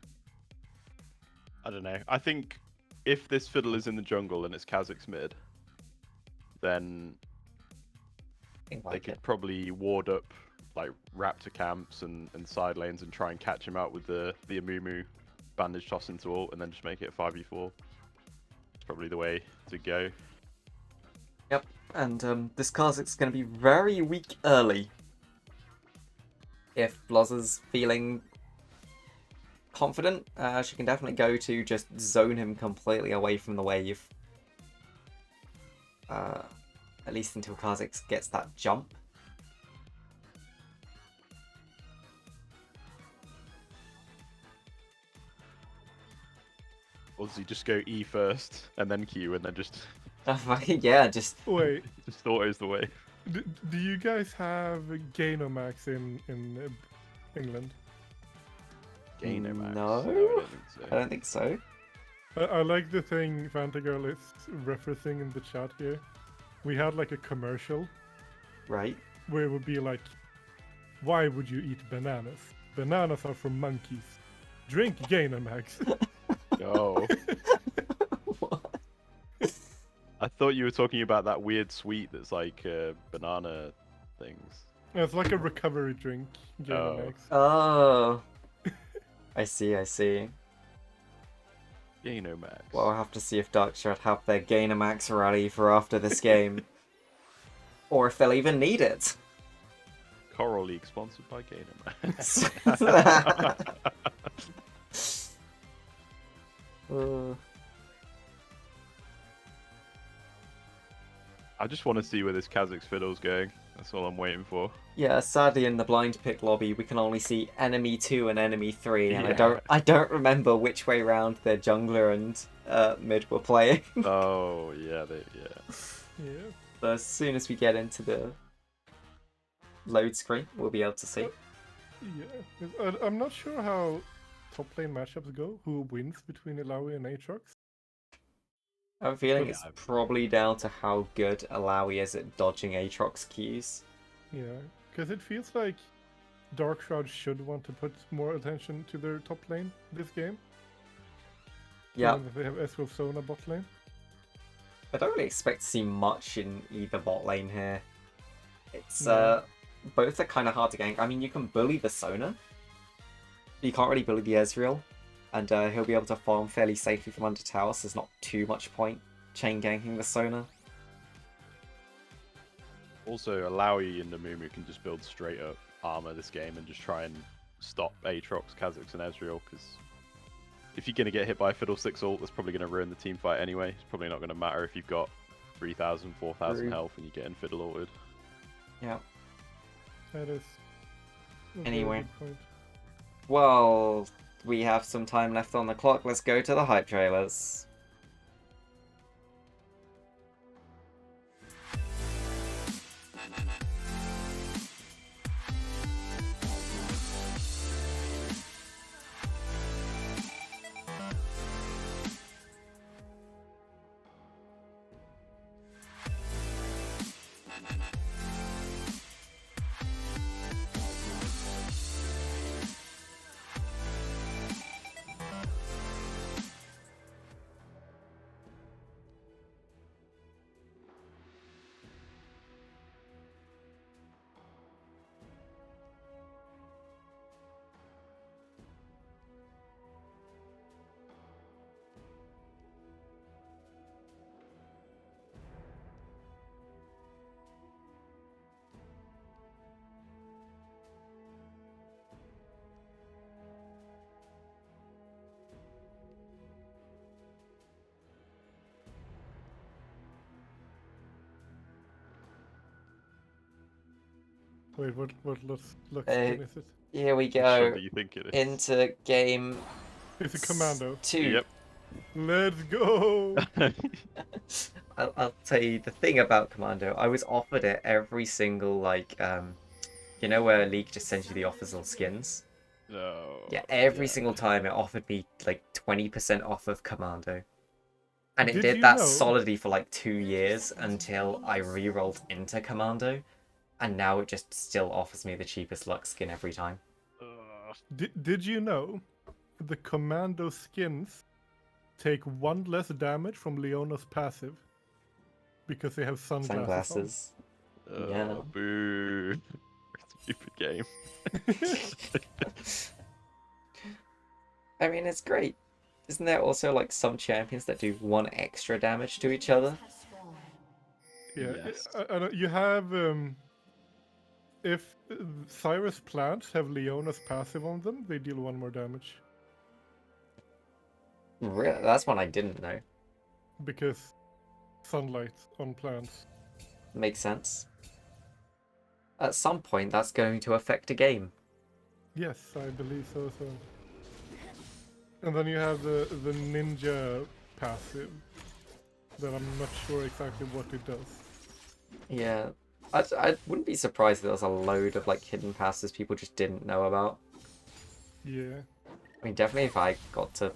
I don't know. I think if this fiddle is in the jungle and it's Kha'Zix mid, then they could probably ward up like raptor camps and side lanes and try and catch him out with the Amumu bandage toss into ult and then just make it a 5v4. probably the way to go. Yep, and this Karzak's going to be very weak early. If Blozza's feeling confident, she can definitely go to just zone him completely away from the wave. At least until Karzak gets that jump. Or does he just go E first and then Q and then just Yeah, just Wait, just autos the way? do you guys have Gainomax in England? Gainomax? No. I don't think so. I don't think so. I like the thing Fantagirl is referencing in the chat here. We had like a commercial Right. where it would be like, why would you eat bananas? Bananas are from monkeys. Drink Gainomax. Oh, What? I thought you were talking about that weird sweet that's like banana things. It's like a recovery drink, Gainomax. Oh. I see, I see. Gainomax. Well, I'll have to see if Darkshard have their Gainamax ready for after this game. Or if they'll even need it. CoraL League sponsored by Gainomax. I just want to see where this Kazakh's fiddle's going. That's all I'm waiting for. Yeah, sadly in the blind pick lobby we can only see enemy 2 and enemy 3, and Yeah. I don't remember which way round their jungler and mid were playing. Oh yeah, Yeah. So as soon as we get into the load screen, we'll be able to see. Yeah. I'm not sure how top lane matchups go. Who wins between Ilaoi and Aatrox? I have a feeling Yeah, it's probably down to how good Alawi is at dodging Aatrox Qs. Yeah, because it feels like Darkshroud should want to put more attention to their top lane this game. Yeah, Given that they have Ezreal Sona bot lane. I don't really expect to see much in either bot lane here. It's No. both are kind of hard to gank. I mean, you can bully the Sona. You can't really bully the Ezreal, and he'll be able to farm fairly safely from under tower, so there's not too much point chain ganking the Sona. Also, Alawi and Namumu can just build straight up armor this game and just try and stop Aatrox, Kazakhs, and Ezreal, because if you're going to get hit by a Fiddlesticks ult, that's probably going to ruin the team fight anyway. It's probably not going to matter if you've got 3,000, 4,000 True. health and you're getting Fiddle ulted. Yeah. That is a very Anyway. good point. Well, we have some time left on the clock. Let's go to the hype trailers. Wait, what look Uh, is it? Here we Which one go do you think it is? into game It's a commando. 2. Yep. Let's go! I'll tell you the thing about Commando. I was offered it every single you know where League just sends you the offers on skins. No. Yeah, every single time it offered me like 20% off of Commando, and it Did did you that know- solidly for like 2 years until I re-rolled into Commando, and now it just still offers me the cheapest luck skin every time. Did you know the commando skins take 1 less damage from Leona's passive because they have sunglasses. Sunglasses. Yeah. Boo. Stupid game. I mean, it's great. isn't there also like some champions that do 1 extra damage to each other? Yeah, Yes. you have if Cyrus plants have Leona's passive on them, they deal 1 more damage That's one I didn't know. because sunlight on plants. Makes sense. At some point, that's going to affect a game. Yes, I believe so. And then you have the ninja passive that I'm not sure exactly what it does. Yeah, I wouldn't be surprised if there was a load of like hidden passes people just didn't know about. Yeah. I mean, definitely if I got to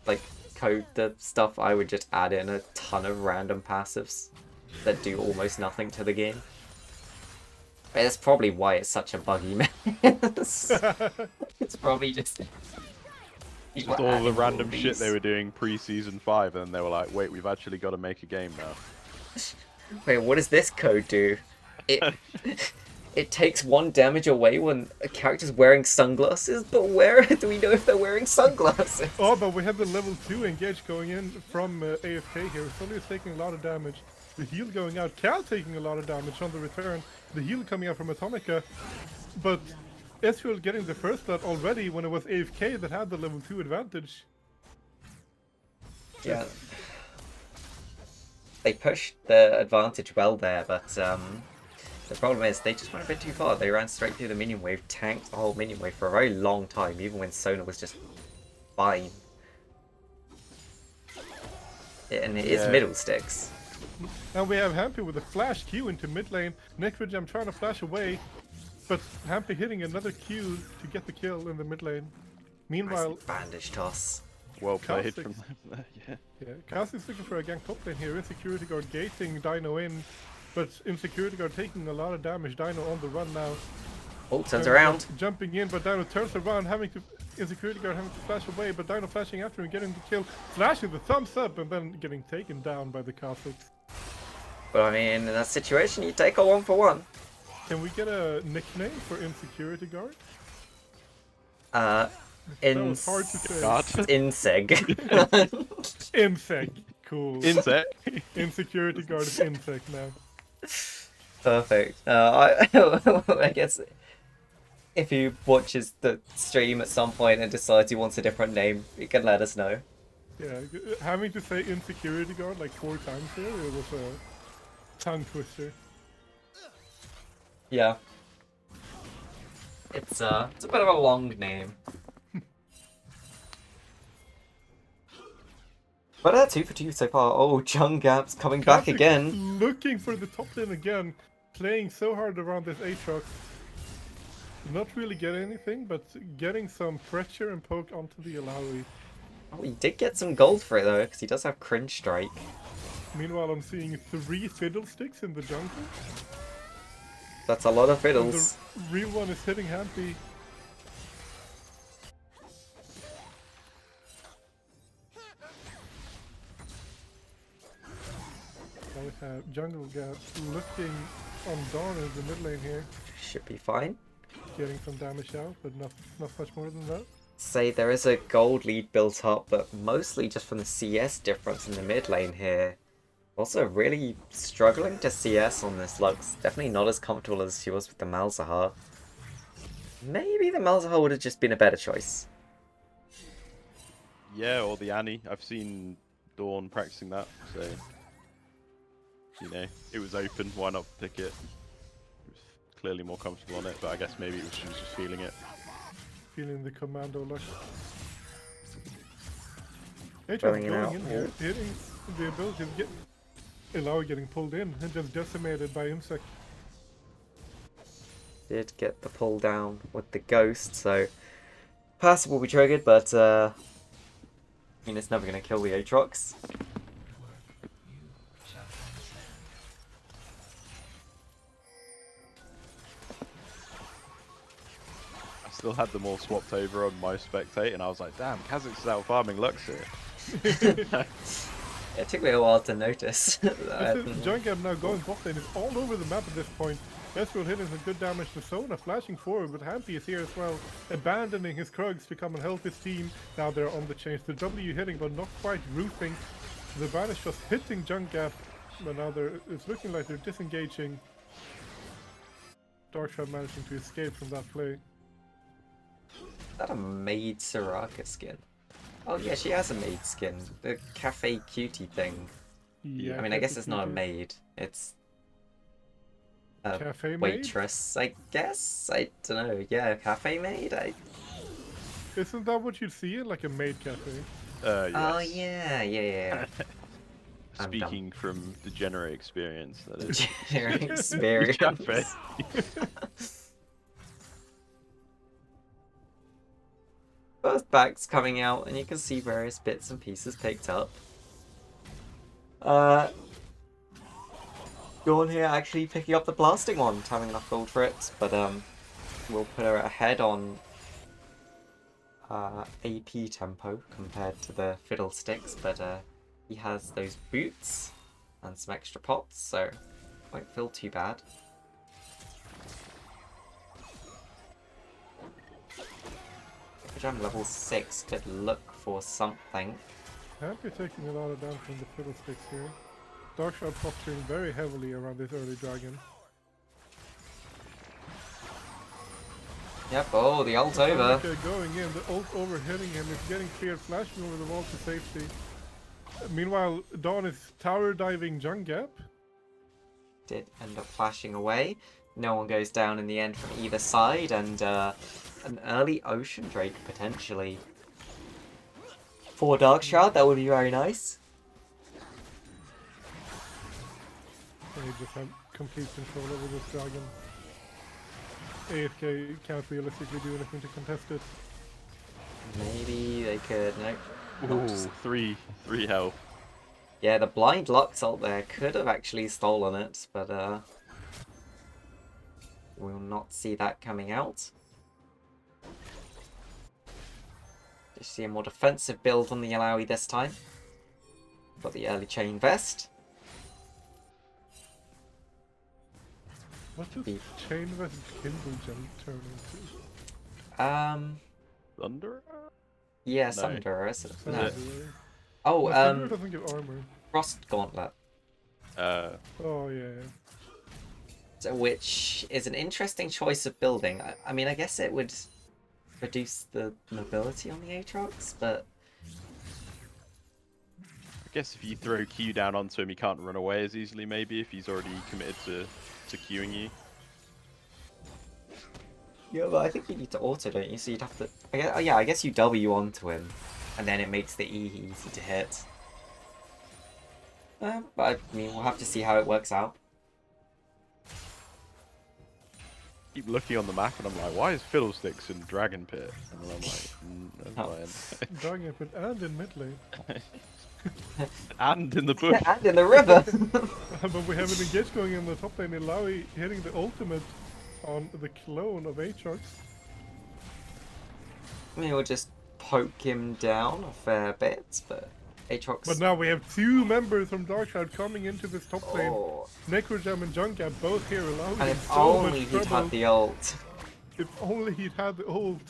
like code the stuff, I would just add in a ton of random passives that do almost nothing to the game. But that's probably why it's such a buggy mess. It's probably just Just people all the adding random these. shit they were doing pre-season 5, and then they were like, "Wait, we've actually got to make a game now." Wait, what does this code do? It it takes 1 damage away when a character's wearing sunglasses, but where do we know if they're wearing sunglasses? Oh, but we have the level 2 engage going in from AFK here. Sully is taking a lot of damage. The heal going out. Cal taking a lot of damage on the return. The heal coming out from Atomica. But Ezreal getting the first blood already when it was AFK that had the level 2 advantage. Yeah. They pushed the advantage well there, but the problem is they just went a bit too far. They ran straight through the minion wave, tanked the whole minion wave for a very long time, even when Sona was just fine. And it is Yeah. middle sticks. And we have Hampy with a flash Q into mid lane. Necrojam trying to flash away, but Hampy hitting another Q to get the kill in the mid lane. Meanwhile, Nice bandage toss. Well played Caustic. from them there, yeah. yeah, Cassie's looking for a gank top lane here. Insecurity Guard gating Dino in, but Insecurity Guard taking a lot of damage. Dino on the run now. Oh, turns Dino around. jumping in, but Dino turns around, Insecurity Guard having to flash away, but Dino flashing after him, getting the kill, flashing the thumbs up, and then getting taken down by the Catholics. But I mean, in that situation, you take a 1-for-1. Can we get a nickname for Insecurity Guard? Uh, That was hard to say. God. Inseg. Insec. Cool. Insect. Insecurity Guard is Insec now. Perfect. I guess if he watches the stream at some point and decides he wants a different name, you can let us know. Yeah, having to say Insecurity Guard like 4 times here, it was a tongue twister. Yeah. It's a bit of a long name. But 2 for 2 so far. Oh, Jung Gap's coming back Catholic again. Looking for the top lane again, playing so hard around this Aatrox. Not really getting anything, but getting some pressure and poke onto the Alawi. Oh, he did get some gold for it though, because he does have Cringe Strike. Meanwhile, I'm seeing 3 Fiddlesticks in the jungle. That's a lot of And fiddles. the real one is hitting Hampy. Now we have Jungle Gap looking on Dawn in the mid lane here, Should be fine. getting some damage out, but not much more than that. Say there is a gold lead built up, but mostly just from the CS difference in the mid lane here. Also really struggling to CS on this Lux. Definitely not as comfortable as she was with the Malzahar. Maybe the Malzahar would have just been a better choice. Yeah, or the Annie. I've seen Dawn practicing that, so you know, it was open. Why not pick it? It was clearly more comfortable on it, but I guess maybe she was just feeling it. Feeling the commando luck. Aatrox Throwing him going out. in here, hitting the ability to get Alawi getting pulled in and just decimated by Insect. Did get the pull down with the ghost, so passive will be triggered, but I mean it's never going to kill the Aatrox. I still had them all swapped over on my spectate, and I was like, damn, Kha'Zix is out farming Lux here. It took me a while to notice. Jungle Gap now going bot lane is all over the map at this point. Ezreal hitting some good damage to Sona, flashing forward, but Hampy is here as well, abandoning his Krugs to come and help his team. Now they're on the change. The W hitting, but not quite roofing. The Vanish just hitting Junk Gap, but now it's looking like they're disengaging. Darkshroud managing to escape from that play. Is that a maid Soraka skin? Oh yeah, she has a maid skin. The cafe cutie thing. Yeah, I mean, I guess it's not a maid. It's a cafe maid? waitress, I guess. I don't know. Yeah, cafe maid. Isn't that what you'd see in like a maid cafe? Yes. Oh yeah. Speaking from degenerate experience, that is. Degenerate experience. Cafe. First back's coming out, and you can see various bits and pieces picked up. Dawn here actually picking up the blasting one, having enough gold for it, but we'll put her ahead on AP tempo compared to the Fiddlesticks, but he has those boots and some extra pots, so won't feel too bad. I'm level 6, could look for something. Hampy taking a lot of damage from the Fiddlesticks here. Darkshroud posturing very heavily around this early dragon. Yep, oh, the ult over. Going in, the ult overhitting him, is getting cleared, flashing over the wall to safety. Meanwhile, Dawn is tower diving Junk Gap. Did end up flashing away. No one goes down in the end from either side, and an early Ocean Drake potentially. For Darkshroud, that would be very nice. They just have complete control over this dragon. AFK can't realistically do anything to contest it. Maybe they could, no. Ooh, three health. Yeah, the blind Lux ult there could have actually stolen it, but we'll not see that coming out. Just see a more defensive build on the Alawi this time. Got the early chain vest. What does chain vest Kindle Gem turn into? Thunder? Yeah, No. Sunder, is it? No. Thunder. Oh, Thunder doesn't give armor. Frost Gauntlet. Oh yeah. So, which is an interesting choice of building. I mean, I guess it would reduce the mobility on the Aatrox, but I guess if you throw Q down onto him, he can't run away as easily, maybe, if he's already committed to Qing you. yeah, but I think you need to auto, don't you? So you'd have to. I guess you W onto him, and then it makes the E easy to hit. But I mean, we'll have to see how it works out. Keep looking on the map, and I'm like, why is Fiddlesticks in Dragon Pit? And then I'm like, never mind. Dragon Pit and in mid lane. And in the bush. And in the river! But we have an engage going in the top lane. Ilaoi hitting the ultimate on the clone of Aatrox. I mean, we'll just poke him down a fair bit, but Aatrox. But now we have two members from Darkshroud coming into this top lane. Oh. Necrojam and Junk Gap both here. Ilaoi And in if so only much he'd trouble. had the ult. If only he'd had the ult.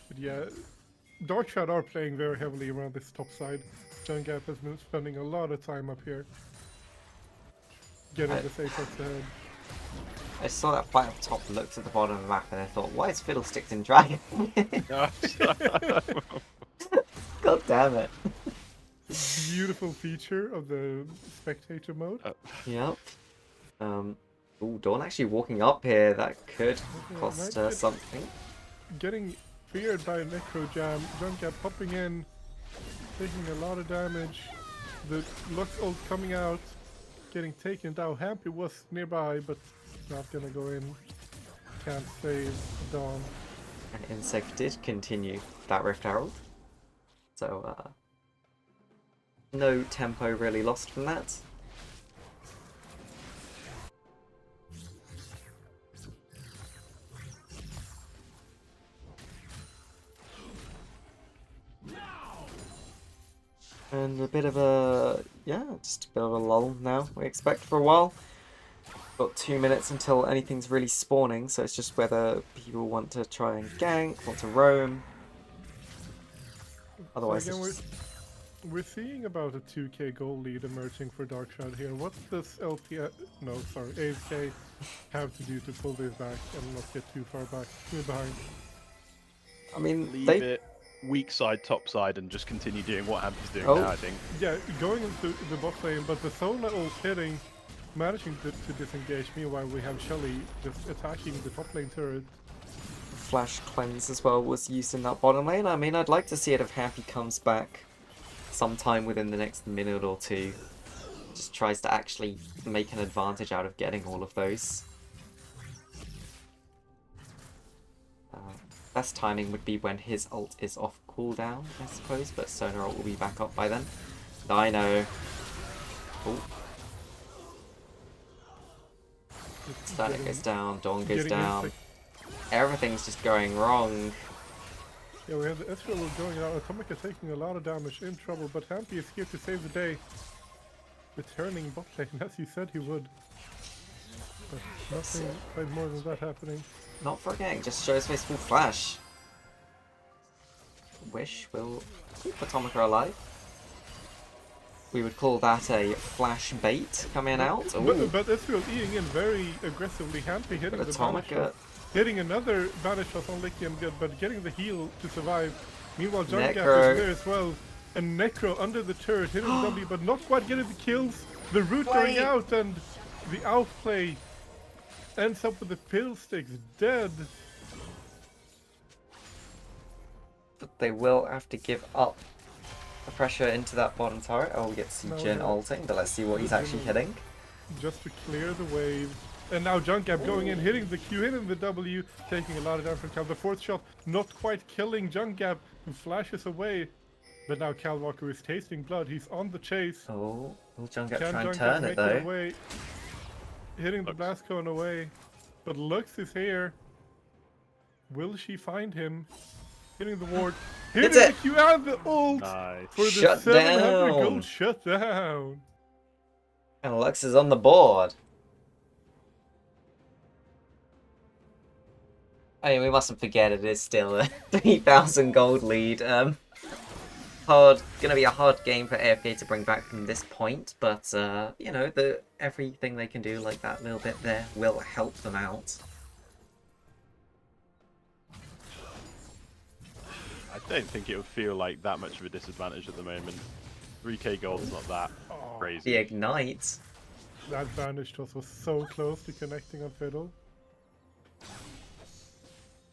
But yeah, Darkshroud are playing very heavily around this top side. Junk Gap has been spending a lot of time up here. Getting this Aatrox ahead. I saw that fight up top, looked at the bottom of the map, and I thought, why is Fiddlesticks in Dragon? God damn it. Beautiful feature of the spectator mode. Yep. Ooh, Dawn actually walking up here, that could cost her something. Getting feared by Necrojam. Junk Gap popping in, taking a lot of damage. The Lux ult coming out, getting taken down. Hampy was nearby, but not gonna go in. Can't save Dawn. And Insect did continue that Rift Herald. So, no tempo really lost from that. And a bit of a, yeah, just a bit of a lull now, we expect for a while. Got 2 minutes until anything's really spawning, so it's just whether people want to try and gank, want to roam. So Otherwise, again, it's just... we're seeing about a 2k goal lead emerging for Darkshroud here. What does LT, no, sorry, AFK have to do to pull this back and not get too far back, too behind? I mean, Leave they... it weak side, top side, and just continue doing what Hampy's doing Oh. now, I think. Yeah, going into the bot lane, but the Sona ult hitting, managing to disengage. Meanwhile, we have Shelly just attacking the top lane turret. Flash cleanse as well was used in that bottom lane. I mean, I'd like to see it if Happy comes back sometime within the next minute or two. Just tries to actually make an advantage out of getting all of those. Best timing would be when his ult is off cooldown, I suppose, but Sona ult will be back up by then. Dino. Oh. Static goes down, Dawn goes down. Everything's just going wrong. Yeah, we have the Ezreal going out. Atomic is taking a lot of damage, in trouble, but Hampy is here to save the day. Returning bot lane, as he said he would. But nothing quite more than that happening. Not for a gank, just shows face full flash. Wish will keep Atomica alive. We would call that a flash bait coming out. Ooh. But Ezreal eating in very aggressively. Hampy hitting the banish shot. Hitting another banish shot on Licky and good, but getting the heal to survive. Meanwhile, Jungap is there as well. And Necro under the turret, hitting the W, but not quite getting the kills. The root going out, and the outplay ends up with the Fiddlesticks dead. But they will have to give up the pressure into that bottom turret. Oh, we get to see Jin ulting, but let's see what he's actually hitting. Just to clear the wave. And now Jungap going in, hitting the Q, hitting the W, taking a lot of damage from Cal. The fourth shot not quite killing Jungap, who flashes away. But now Cal Walker is tasting blood. He's on the chase. Oh, will Jungap Can try and Jungap turn it though? Away? Hitting the blast cone away. But Lux is here. Will she find him? Hitting the ward. Hitting the Q and the ult for the Shut 700 down. gold shutdown. And Lux is on the board. I mean, we mustn't forget it is still a 3,000 gold lead. Gonna be a hard game for AFK to bring back from this point, but you know, everything they can do, like that little bit there, will help them out. I don't think it would feel like that much of a disadvantage at the moment. 3k gold's not that crazy. The Ignite. That Bandage toss was so close to connecting on Fiddle.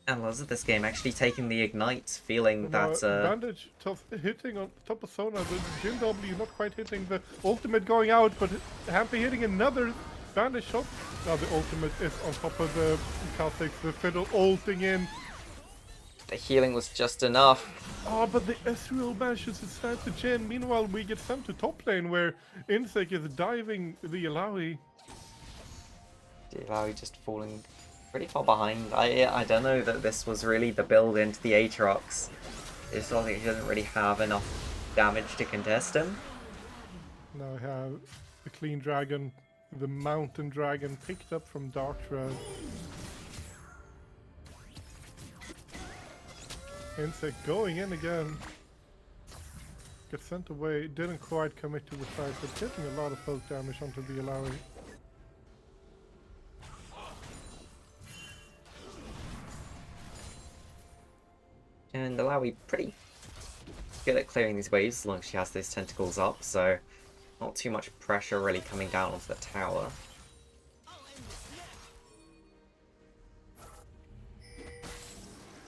And lots of this game actually taking the Ignite, feeling that... Bandage toss hitting on top of Sona, the Jin W not quite hitting, the ultimate going out, but Hampy hitting another Bandage shot. Now the ultimate is on top of the Kha'Zix, the Fiddle ulting in. The healing was just enough. Oh, but the Ezreal manages to snipe the Jin. Meanwhile, we get sent to top lane where Insec is diving the Illaoi. The Illaoi just falling pretty far behind. I don't know that this was really the build into the Aatrox. I just don't think he doesn't really have enough damage to contest him. Now we have the Clean Dragon, the Mountain Dragon picked up from Darkshroud. Insect going in again. Gets sent away, didn't quite commit to the fight, but getting a lot of poke damage onto the Illaoi. And Illaoi pretty good at clearing these waves as long as she has those tentacles up, so not too much pressure really coming down onto the tower.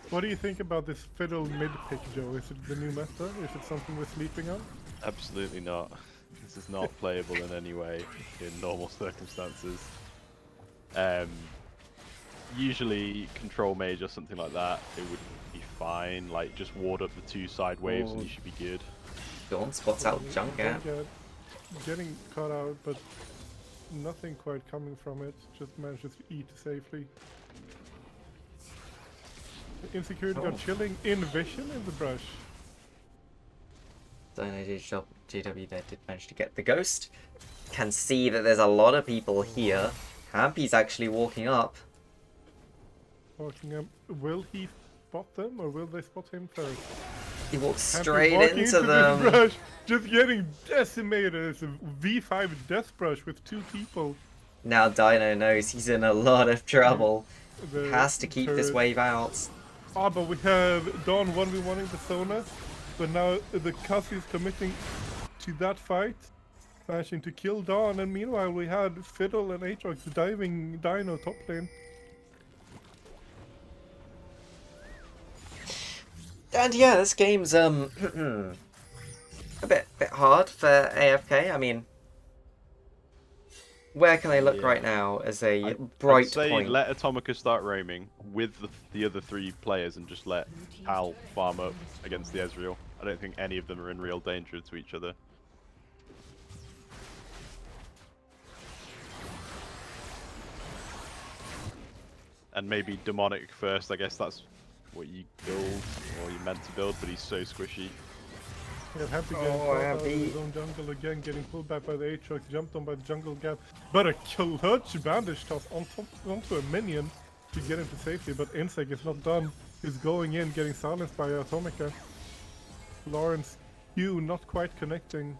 What do you think about this Fiddle mid pick, Joe? Is it the new meta? Is it something we're sleeping on? Absolutely not. This is not playable in any way in normal circumstances. Usually control mage or something like that, it would be fine. Like just ward up the 2 side waves and you should be good. Dawn spots out Jungap. Getting caught out, but nothing quite coming from it. Just manages to eat safely. Insecurity got chilling in vision in the brush. Dino JW there did manage to get the ghost. Can see that there's a lot of people here. Hampy's actually walking up. Walking up. Will he spot them or will they spot him first? He walks Hampy straight walking into this them. brush, just getting decimated. It's a V5 death brush with 2 people. Now Dino knows he's in a lot of trouble. He The has to keep this turret. wave out. Ah, but we have Dawn 1v1ing the Sona, but now the Cassie is committing to that fight, managing to kill Dawn, and meanwhile we had Fiddle and Aatrox diving Dino top lane. And yeah, this game's a bit hard for AFK. I mean, where can they look right now as a bright I'd say point? let Atomica start roaming with the other 3 players and just let Hal farm up against the Ezreal. I don't think any of them are in real danger to each other. And maybe Demonic first, I guess that's what you build, or you meant to build, but he's so squishy. Yeah, Happy getting caught out of his own jungle again, getting pulled back by the Aatrox, jumped on by the jungle gap, but a clutch bandage toss on top onto a minion to get him to safety, but Insect is not done. He's going in, getting silenced by Atomica. Lawrence Q not quite connecting.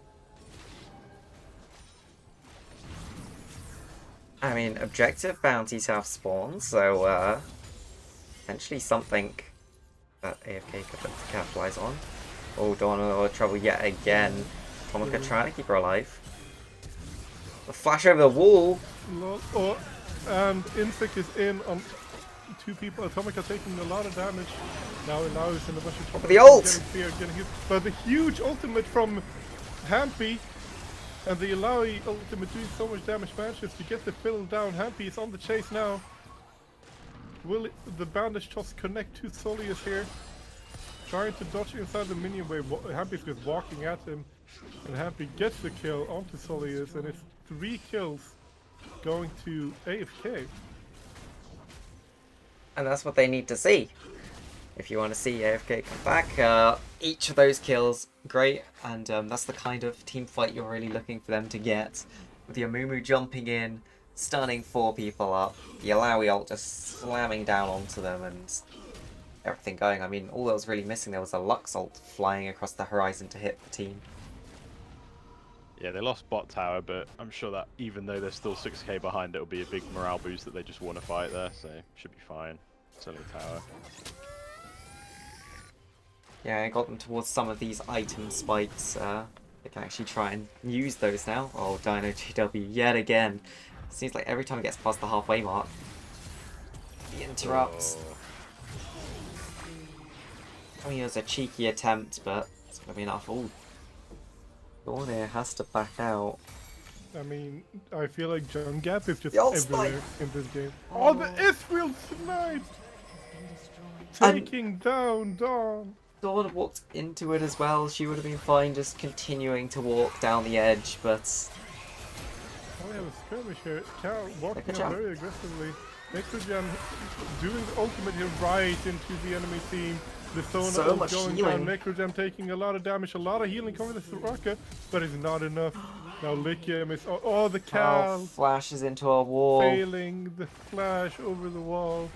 I mean, objective bounties have spawned, so potentially something that AFK could look to capitalize on. Oh, Dawn in trouble yet again. Atomica trying to keep her alive. A flash over the wall. Oh, and Insect is in on 2 people. Atomica taking a lot of damage. Now Illaoi is in a bunch of trouble. The ult! Getting fear, getting hit. But the huge ultimate from Hampy. And the Illaoi ultimate doing so much damage manages to get the fiddle down. Hampy is on the chase now. Will the bandage toss connect to Solius here? Trying to dodge inside the minion wave. Hampy's just walking at him. And Hampy gets the kill onto Solius. And it's 3 kills going to AFK. And that's what they need to see. If you want to see AFK come back, each of those kills, great, and that's the kind of team fight you're really looking for them to get. With the Amumu jumping in, stunning 4 people up, the Illaoi ult just slamming down onto them, and everything going. I mean, all that was really missing there was a Lux ult flying across the horizon to hit the team. Yeah, they lost bot tower, but I'm sure that even though they're still 6k behind, it'll be a big morale boost that they just want to fight there, so should be fine. It's only a tower. Yeah, I got them towards some of these item spikes. They can actually try and use those now. Oh, Dino GW yet again. Seems like every time it gets past the halfway mark, he interrupts. Oh. I mean, it was a cheeky attempt, but it's going to be enough. Oh, Dawn here has to back out. I mean, I feel like Jump Gap is just The ult everywhere spike. in this game. Oh, the Israel snipe! Taking down Dawn. Dawn walked into it as well. She would have been fine just continuing to walk down the edge, but Oh, we have a skirmish here. Cal walking Good out job. very aggressively. Necrogen doing the ultimate here right into the enemy team. The Sona So ult much going healing. down. Necrogen taking a lot of damage, a lot of healing coming with the Soraka, but it's not enough. Now Lycium is the Cal flashes into a wall. failing the flash over the wall.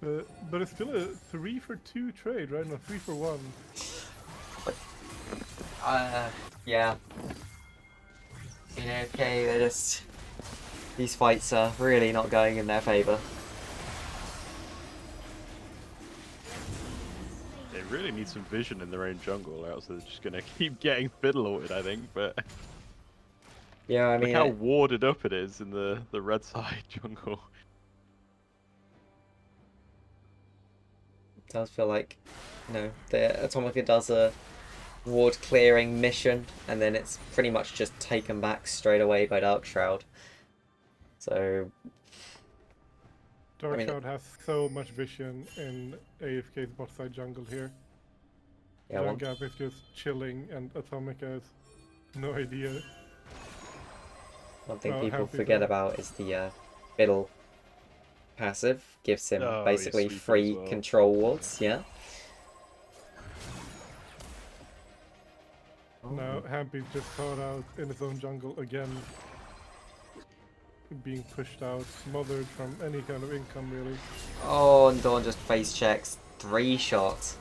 But it's still a 3-for-2 trade, right? No, 3-for-1. Yeah. You know, okay, they're just... These fights are really not going in their favour. They really need some vision in their own jungle, or else they're just gonna keep getting fiddle ulted, I think. But Yeah, I look mean, how warded up it is in the red side jungle. it does feel like, you know, the Atomica does a ward clearing mission, and then it's pretty much just taken back straight away by Dark Shroud. So, Dark I mean, Shroud has so much vision in AFK's bot side jungle here. yeah, one, Gap is just chilling, and Atomica has no idea. one thing Oh, people happy forget though. about is the fiddle passive. Gives him Oh, he's basically sweeping as free well. control wards, yeah. Now Hampy's just caught out in his own jungle again. Being pushed out, smothered from any kind of income really. Oh, and Dawn just face checks 3 shots.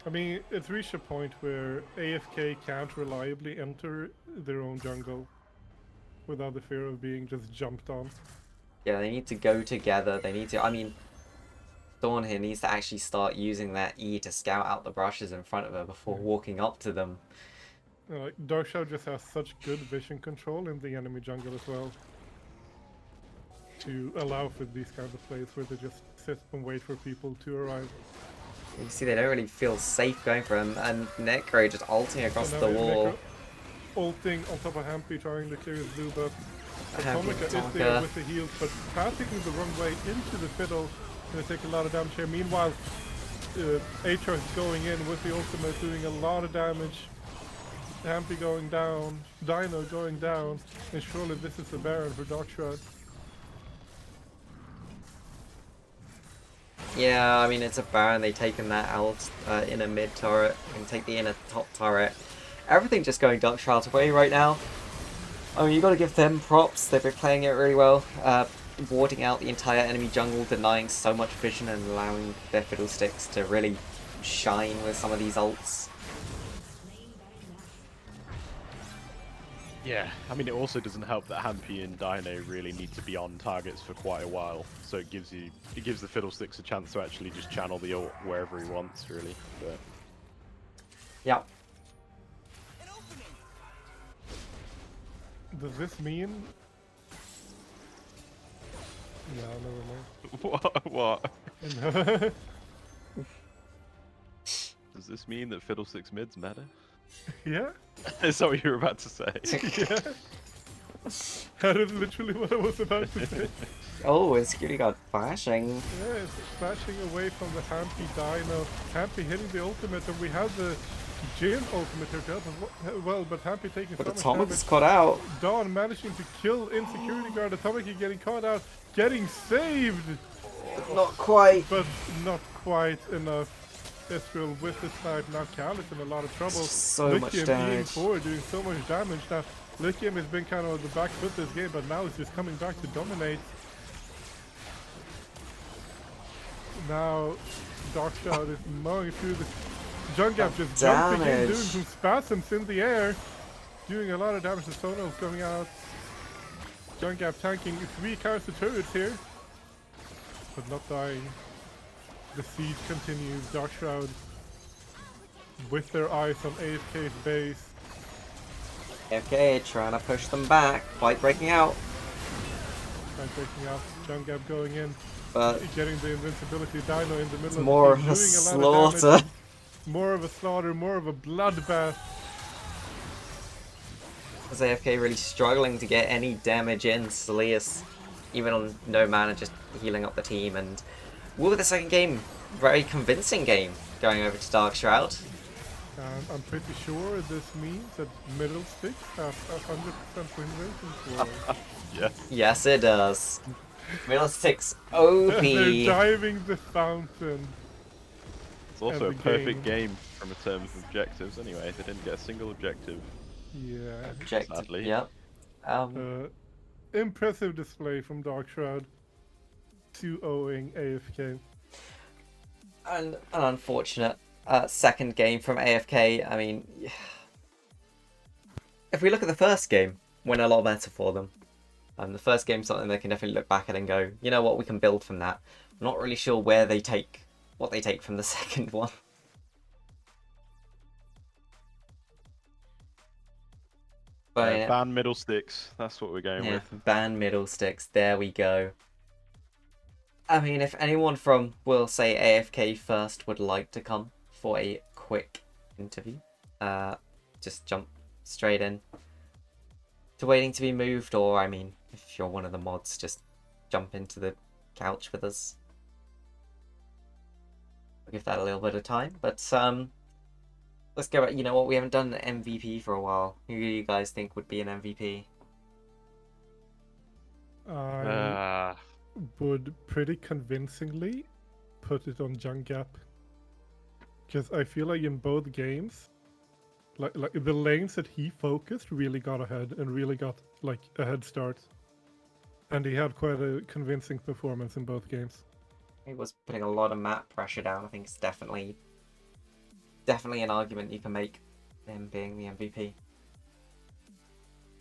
I mean, it's reached a point where AFK can't reliably enter their own jungle without the fear of being just jumped on. Yeah, they need to go together. They need to. I mean, Dawn here needs to actually start using that E to scout out the brushes in front of her before walking up to them. Like Darkshaw just has such good vision control in the enemy jungle as well, to allow for these kinds of plays where they just sit and wait for people to arrive. You see, they don't really feel safe going for him, and Necro just ulting across So the now wall. Neko ulting on top of Hampy, trying to clear his blue buff. Hampy Atomica is there Tonka. with the heals, but passing the wrong way into the fiddle. Gonna take a lot of damage here. Meanwhile, Aatrox is going in with the ultimate, doing a lot of damage. Hampy going down, Dino going down, and surely this is the Baron for Darkshroud. Yeah, I mean, it's a Baron. They've taken that out inner mid turret and take the inner top turret. Everything just going Darkshroud's way right now. I mean, you got to give them props. They've been playing it really well. Warding out the entire enemy jungle, denying so much vision and allowing their fiddlesticks to really shine with some of these ults. Yeah, I mean, it also doesn't help that Hampy and Dino really need to be on targets for quite a while, so it gives the Fiddlesticks a chance to actually just channel the ult wherever he wants, really. But Yeah. Does this mean? No, never mind. what? No. Does this mean that Fiddlesticks mids matter? Yeah? Is that what you were about to say? Yeah. That is literally what I was about to say. Oh, it's Cutie God flashing. Yeah, it's flashing away from the Hampy Dino. Hampy hitting the ultimate, and we have the Jin ultimate here to help as well, but Hampy taking But so much Atomic damage. is caught out. Dawn managing to kill Insecurity Guard. Atomic getting caught out, getting saved, Not quite. but not quite enough. Ezreal with the snipe. Now Cal is in a lot of trouble. So much Lycium being damage. forward, doing so much damage. Now Lycium has been kind of on the back foot this game, but now it's just coming back to dominate. Now Darkshroud is mowing through the Jungap, just jumping in, doing some spasms in the air, doing a lot of damage. The Sonos going out. Jungap tanking 3 counter turrets here, but not dying. The siege continues. Darkshroud with their eyes on AFK's base. AFK trying to push them back. Fight breaking out. Fight breaking out. Jungap going in, But getting the invincibility. Dino in the middle it's of more the of a field, doing a lot of slaughter. damage. More of a slaughter, more of a bloodbath. As AFK really struggling to get any damage in. Salius, even on no mana, just healing up the team. And with the second game, very convincing game going over to Darkshroud. I'm pretty sure this means that Middle Sticks have 100% win rate for Yes. Yes, it does. Middlesticks OP. They're diving the fountain. It's also a Every perfect game from a terms of objectives. Anyway, they didn't get a single objective. Yeah. Objective. Sadly. Yep. Impressive display from Darkshroud. 2-0ing AFK. And an unfortunate second game from AFK. I mean, if we look at the first game, went a lot better for them. The first game's something they can definitely look back at and go, you know what, we can build from that. I'm not really sure what they take from the second one. But yeah, Ban middle sticks. That's what we're going yeah, with. ban Middlesticks. There we go. I mean, if anyone from, we'll say AFK first, would like to come for a quick interview, just jump straight in to waiting to be moved, or I mean, if you're one of the mods, just jump into the couch with us. I'll give that a little bit of time, but let's go back. You know what? We haven't done an MVP for a while. Who do you guys think would be an MVP? I would pretty convincingly put it on Jungap. because I feel like in both games, like the lanes that he focused really got ahead and really got like a head start, and he had quite a convincing performance in both games. He was putting a lot of map pressure down. I think it's definitely an argument you can make, him being the MVP.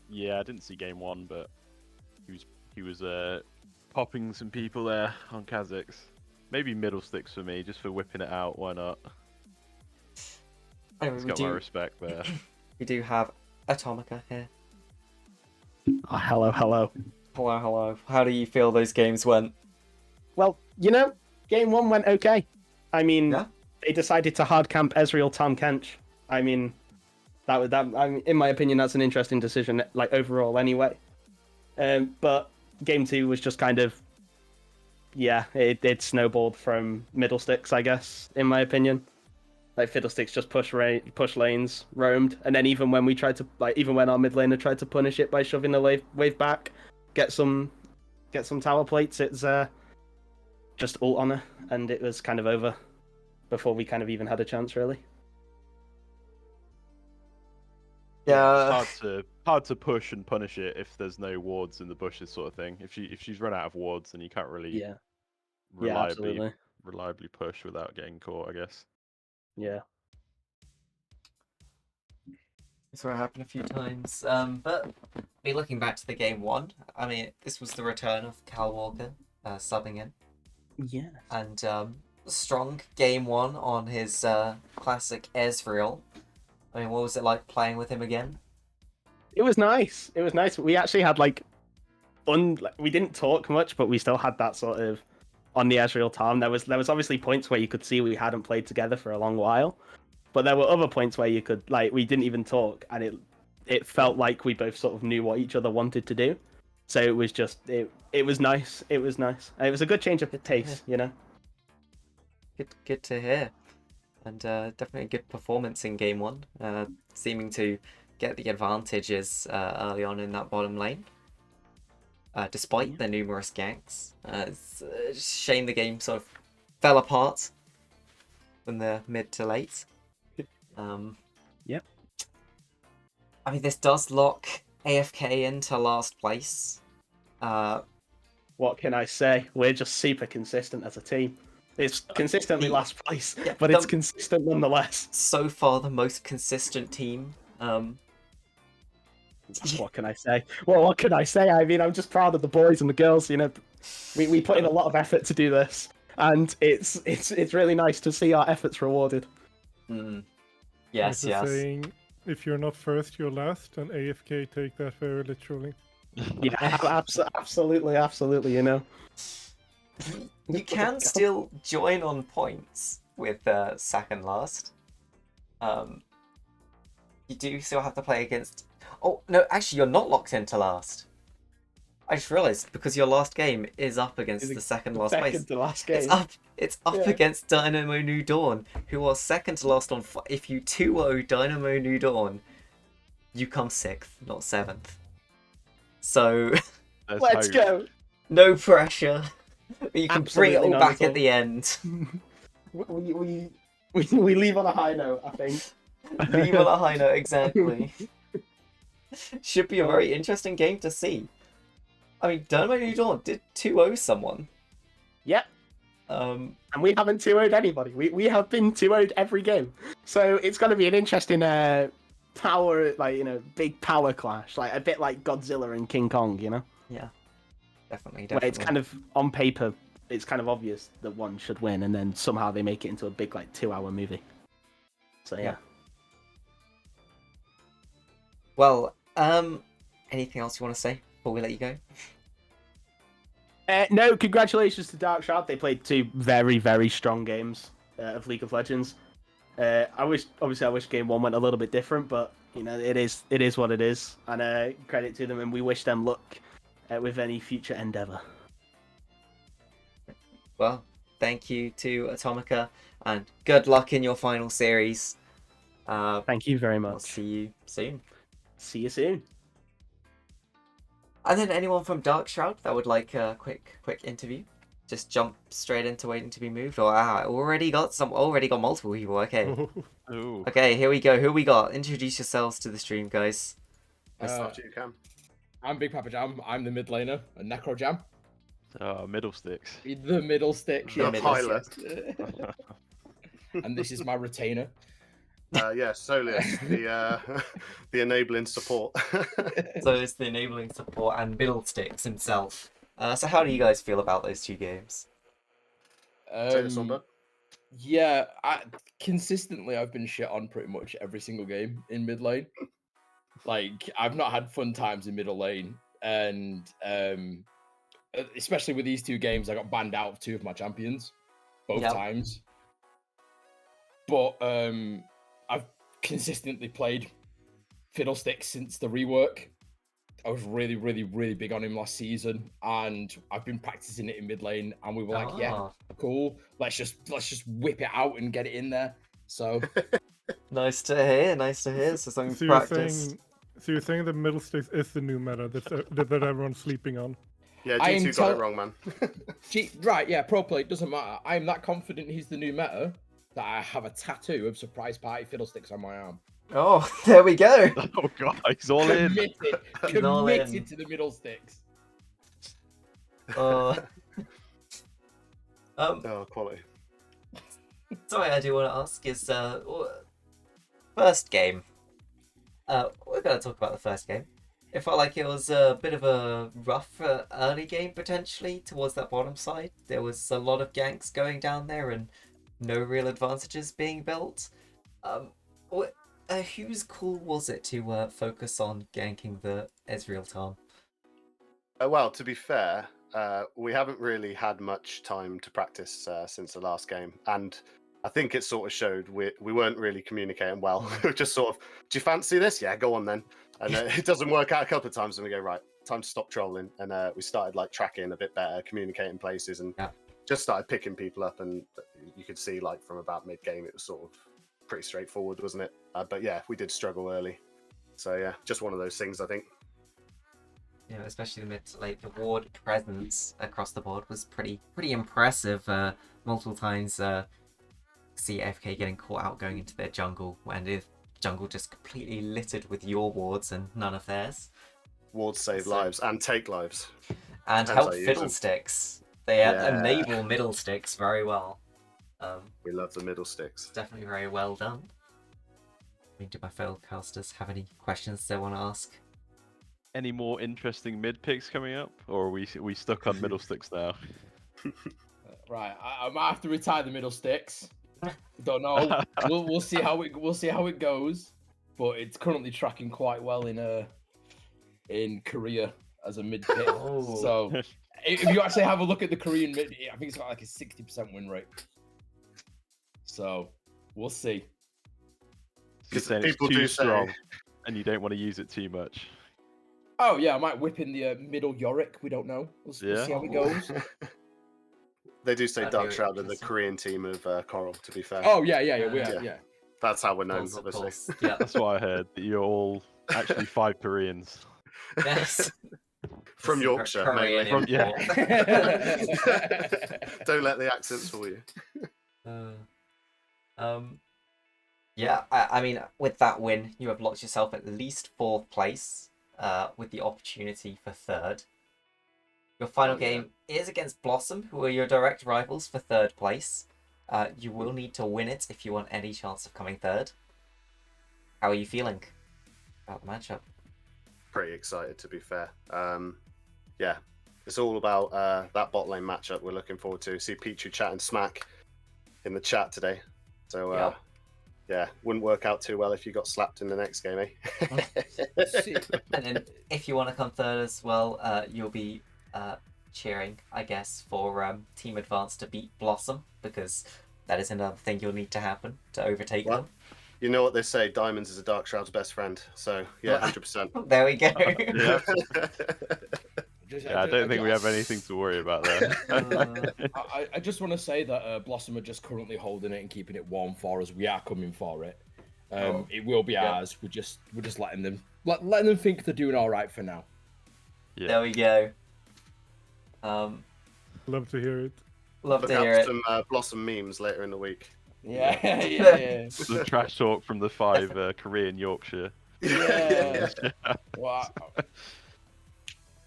Yeah, I didn't see game one, but he was popping some people there on Kazakhs. Maybe middle sticks for me, just for whipping it out. Why not? Anyway, He's we got my do respect there. we do have Atomica here. Oh, hello, hello. Hello, hello. How do you feel those games went? Well, you know, game one went okay. I mean, Yeah? they decided to hard camp Ezreal Tom Kench. I mean, that. I mean, in my opinion, that's an interesting decision, like overall, anyway. But game two was just kind of, yeah, it snowballed from Middlesticks, I guess, in my opinion. Like Fiddlesticks just push lanes, roamed, and then even when we tried to, like, even when our mid laner tried to punish it by shoving the wave back, get some tower plates, it's just ult on her, and it was kind of over before we kind of even had a chance, really. Yeah. It's hard to push and punish it if there's no wards in the bushes, sort of thing. If she's run out of wards, then you can't really Yeah, reliably absolutely. push without getting caught, I guess. Yeah. It's what happened a few times. But looking back to the game one, I mean, this was the return of Cal Walker subbing in. Yes. And strong game one on his classic Ezreal. I mean, what was it like playing with him again? It was nice. It was nice. We actually had we didn't talk much, but we still had that sort of on the Ezreal Tom. There was obviously points where you could see we hadn't played together for a long while, but there were other points where you could we didn't even talk, and it felt like we both sort of knew what each other wanted to do. So it was just it was nice. It was nice. And it was a good change of pace, you know. Good to hear. And definitely a good performance in game one, seeming to get the advantages early on in that bottom lane, despite the numerous ganks. It's a shame the game sort of fell apart from the mid to late. Yep. I mean, this does lock AFK into last place. What can I say? We're just super consistent as a team. It's consistently last place, Yeah, but it's consistent nonetheless. So far, the most consistent team. What can I say? Well, what can I say? I mean, I'm just proud of the boys and the girls. You know, we put in a lot of effort to do this, and it's really nice to see our efforts rewarded. Yes, Like the yes. saying, if you're not first, you're last, and AFK take that very literally. Yeah, absolutely. You know, you can still join on points with second last. You do still have to play against. Oh no, actually, you're not locked into last. I just realised because your last game is up against the second last place. Second to last game. It's up against Dynamo New Dawn, who are second to last on. If you 2-0 Dynamo New Dawn, you come 6th, not 7th. So Let's go. No pressure. You can bring it all Absolutely back not at the end. We leave on a high note, I think. Leave on a high note, exactly. Should be a very interesting game to see. I mean, Dynamo New Dawn did 2-0 someone. Yep. And we haven't 2-0'd anybody. We have been 2-0'd every game. So it's going to be an interesting power, big power clash. Like a bit like Godzilla and King Kong, you know? Yeah. Definitely. Where it's kind of, on paper, it's kind of obvious that one should win, and then somehow they make it into a big, 2-hour movie. So, yeah. Well, anything else you want to say before we let you go? No, congratulations to Dark Shroud. They played 2 very, very strong games of League of Legends. I wish game 1 went a little bit different, but it is what it is. And credit to them, and we wish them luck with any future endeavor. Well, thank you to Atomica, and good luck in your final series. Thank you very much. We'll see you soon. See you soon. And then anyone from Dark Shroud that would like a quick interview just jump straight into waiting to be moved? Or already got multiple people. Okay. Ooh. Okay, here we go. Who we got? Introduce yourselves to the stream, guys. After you can. I'm Big Papa Jam. I'm the mid laner, and Necro Jam. Middle sticks. The middle stick. The yes, middle yes, yes. And this is my retainer. Soleus, the enabling support. So it's the enabling support and Middlesticks himself. So how do you guys feel about those two games? Take this one, bud. Yeah, consistently I've been shit on pretty much every single game in mid lane. Like I've not had fun times in middle lane, and especially with these two games, I got banned out of two of my champions, both times. But I've consistently played Fiddlesticks since the rework. I was really, really, really big on him last season, and I've been practicing it in mid lane. And we were like, "Yeah, cool. Let's just whip it out and get it in there." So nice to hear. Nice to hear. So something So practiced. you're saying the middle sticks is the new meta that everyone's sleeping on? Yeah, G2 got it wrong, man. Right, yeah, pro play, doesn't matter. I'm that confident he's the new meta that I have a tattoo of surprise party Fiddlesticks on my arm. Oh, there we go. Oh god, he's all in. Committed to the middle sticks. Quality. Something I do want to ask is first game. We're going to talk about the first game. It felt like it was a bit of a rough early game potentially towards that bottom side. There was a lot of ganks going down there and no real advantages being built. Whose call was it to focus on ganking the Ezreal Tarn? Well, to be fair, we haven't really had much time to practice since the last game, and I think it sort of showed we weren't really communicating well. We were just sort of, do you fancy this? Yeah, go on then. And it doesn't work out a couple of times, and we go, right, time to stop trolling. And we started like tracking a bit better, communicating places, and just started picking people up. And you could see like from about mid game, it was sort of pretty straightforward, wasn't it? But yeah, we did struggle early. So yeah, just one of those things, I think. Yeah, especially the ward presence across the board was pretty impressive. Multiple times, see AFK getting caught out going into their jungle, when the jungle just completely littered with your wards and none of theirs. Wards save lives and take lives. And help Fiddlesticks. They enable Middlesticks very well. We love the middle sticks. Definitely very well done. I mean, do my fellow casters have any questions they want to ask? Any more interesting mid picks coming up, or are we stuck on middle sticks now? Right, I might have to retire the middle sticks. Don't know. We'll see how it goes, but it's currently tracking quite well in Korea as a mid pick. So if you actually have a look at the Korean mid, I think it's got like a 60% win rate. So we'll see. Because people it's too strong, and you don't want to use it too much. Oh yeah, I might whip in the middle Yorick. We don't know. We'll see how it goes. They do say Dark Shroud are the Korean team of CoraL, to be fair. Oh yeah. That's how we're known, obviously. Yeah, that's what I heard. That you're all actually 5 Koreans. Yes. From Yorkshire, mainly. From, yeah. Don't let the accents fool you. Yeah, I mean, with that win, you have locked yourself at least 4th place, with the opportunity for 3rd. Your final game is against Blossom, who are your direct rivals for 3rd place. You will need to win it if you want any chance of coming 3rd. How are you feeling about the matchup? Pretty excited, to be fair. Yeah, it's all about that bot lane matchup we're looking forward to. See Pichu chatting smack in the chat today. So, yeah, wouldn't work out too well if you got slapped in the next game, eh? And then if you want to come 3rd as well, you'll be cheering, I guess, for Team Advance to beat Blossom, because that is another thing you'll need to happen to overtake them. You know what they say, Diamonds is a Dark Shroud's best friend. So, yeah, 100%. There we go. I don't think we have anything to worry about there. I just want to say that Blossom are just currently holding it and keeping it warm for us. We are coming for it. It will be ours. We're just letting them think they're doing all right for now. There we go. Love to hear it. Love Look to out hear for it. some Blossom memes later in the week. Yeah, yeah. The trash talk from the 5 Korean Yorkshire. Yeah. Wow.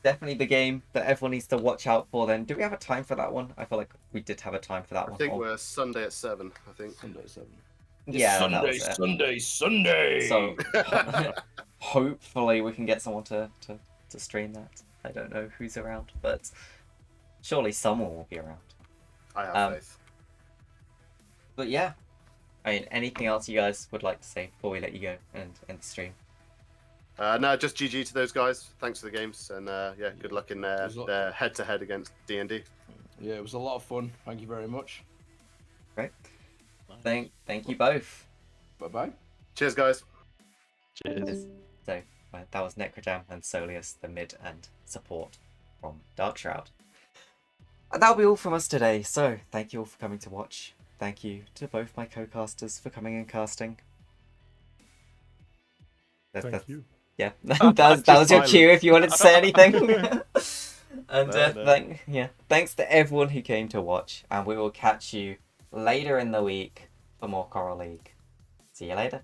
Definitely the game that everyone needs to watch out for then. Do we have a time for that one? I feel like we did have a time for that I one. think Or- we're Sunday at 7, I think. Sunday 7. Yeah, that was it. Sunday. So hopefully we can get someone to stream that. I don't know who's around, but surely someone will be around. I have faith. But yeah, I mean, anything else you guys would like to say before we let you go and end the stream? No, just GG to those guys. Thanks for the games, and yeah, good luck in their head-to-head against D&D. Yeah, it was a lot of fun. Thank you very much. Great. Thank you both. Bye-bye. Cheers, guys. Cheers. So that was Necrojam and Solius, the mid and support from Dark Shroud. And that'll be all from us today. So thank you all for coming to watch. Thank you to both my co-casters for coming and casting. Thank you. Yeah, that was your cue if you wanted to say anything. And No. thanks to everyone who came to watch, and we will catch you later in the week for more Coral League. See you later.